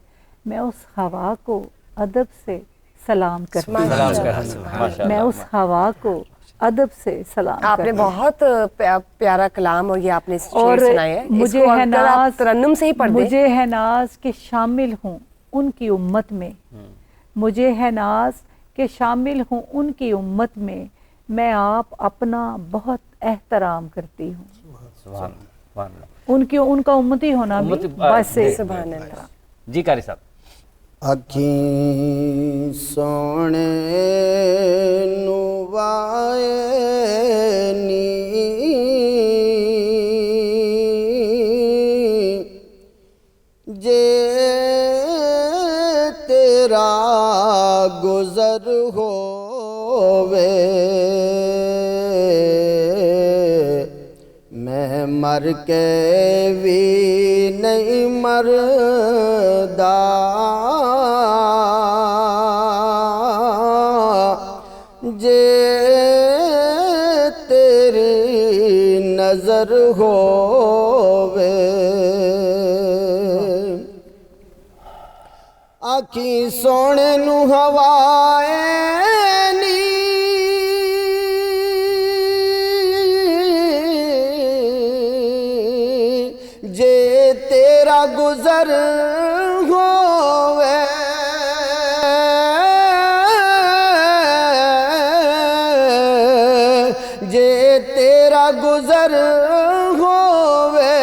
میں اس ہوا کو ادب سے سلام کرتی ہوں، میں اس ہوا کو ادب سے سلام آپ نے کرتی ہوں۔ بہت پیارا کلام اور یہ آپ نے اور شعر سنایا ہے، اس مجھے کو ہے اگر آپ ناز، ترنم سے ہی پڑھ دیں۔ مجھے ہے ناز کہ شامل ہوں ان کی امت میں، مجھے ہے ناز کہ شامل ہوں ان کی امت میں آپ اپنا بہت احترام کرتی ہوں۔ سبحان اللہ، سبحان اللہ۔ ان کا امتی ہونا بھی باعث سبحان اللہ۔ جی قاری صاحب۔ اکھیں سونے نو وائنی جے تیرا گزر ہووے میں مر کے بھی نہیں مردا جے تیری نظر ہووے آکھی سونے نو ہوائے جے تیرا گزر ہووے جے تیرا گزر ہووے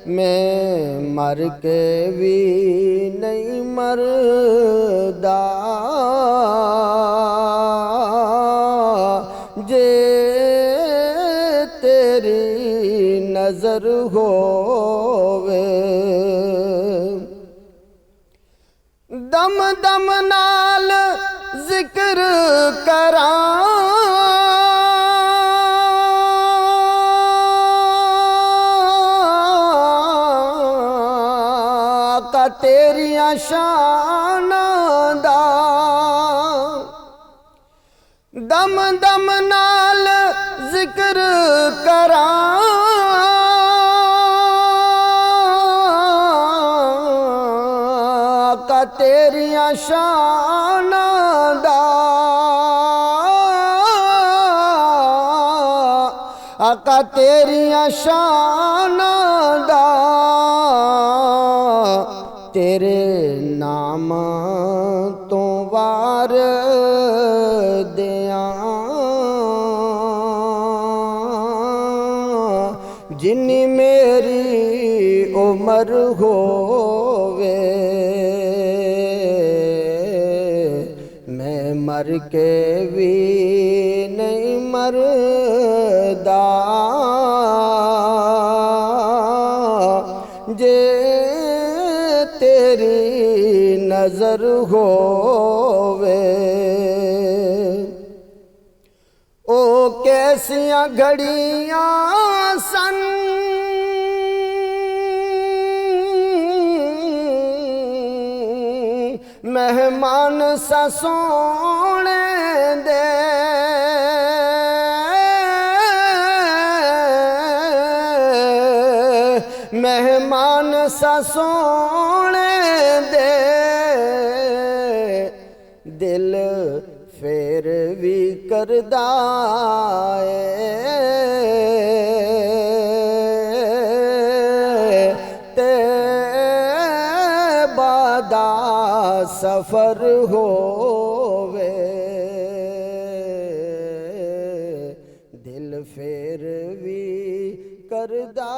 میں مر کے بھی نہیں مردا جے تیری نظر ہووے دم دم نال ذکر کراں آقا تیریاں شاناں دا دم دم نال ذکر کراں آقا تیریاں شاناں دا آقا تیریاں شاناں دا تیرے نام تو وار دیاں جنی میری عمر ہووے میں مر کے بھی نہیں مردا جے تیری نظر ہووے او کیسیاں گھڑیاں سن مہمان سا سونے دے مہمان سا سونے دے دل پھر بھی کردا تے بادا سفر ہووے دل پھر بھی کردا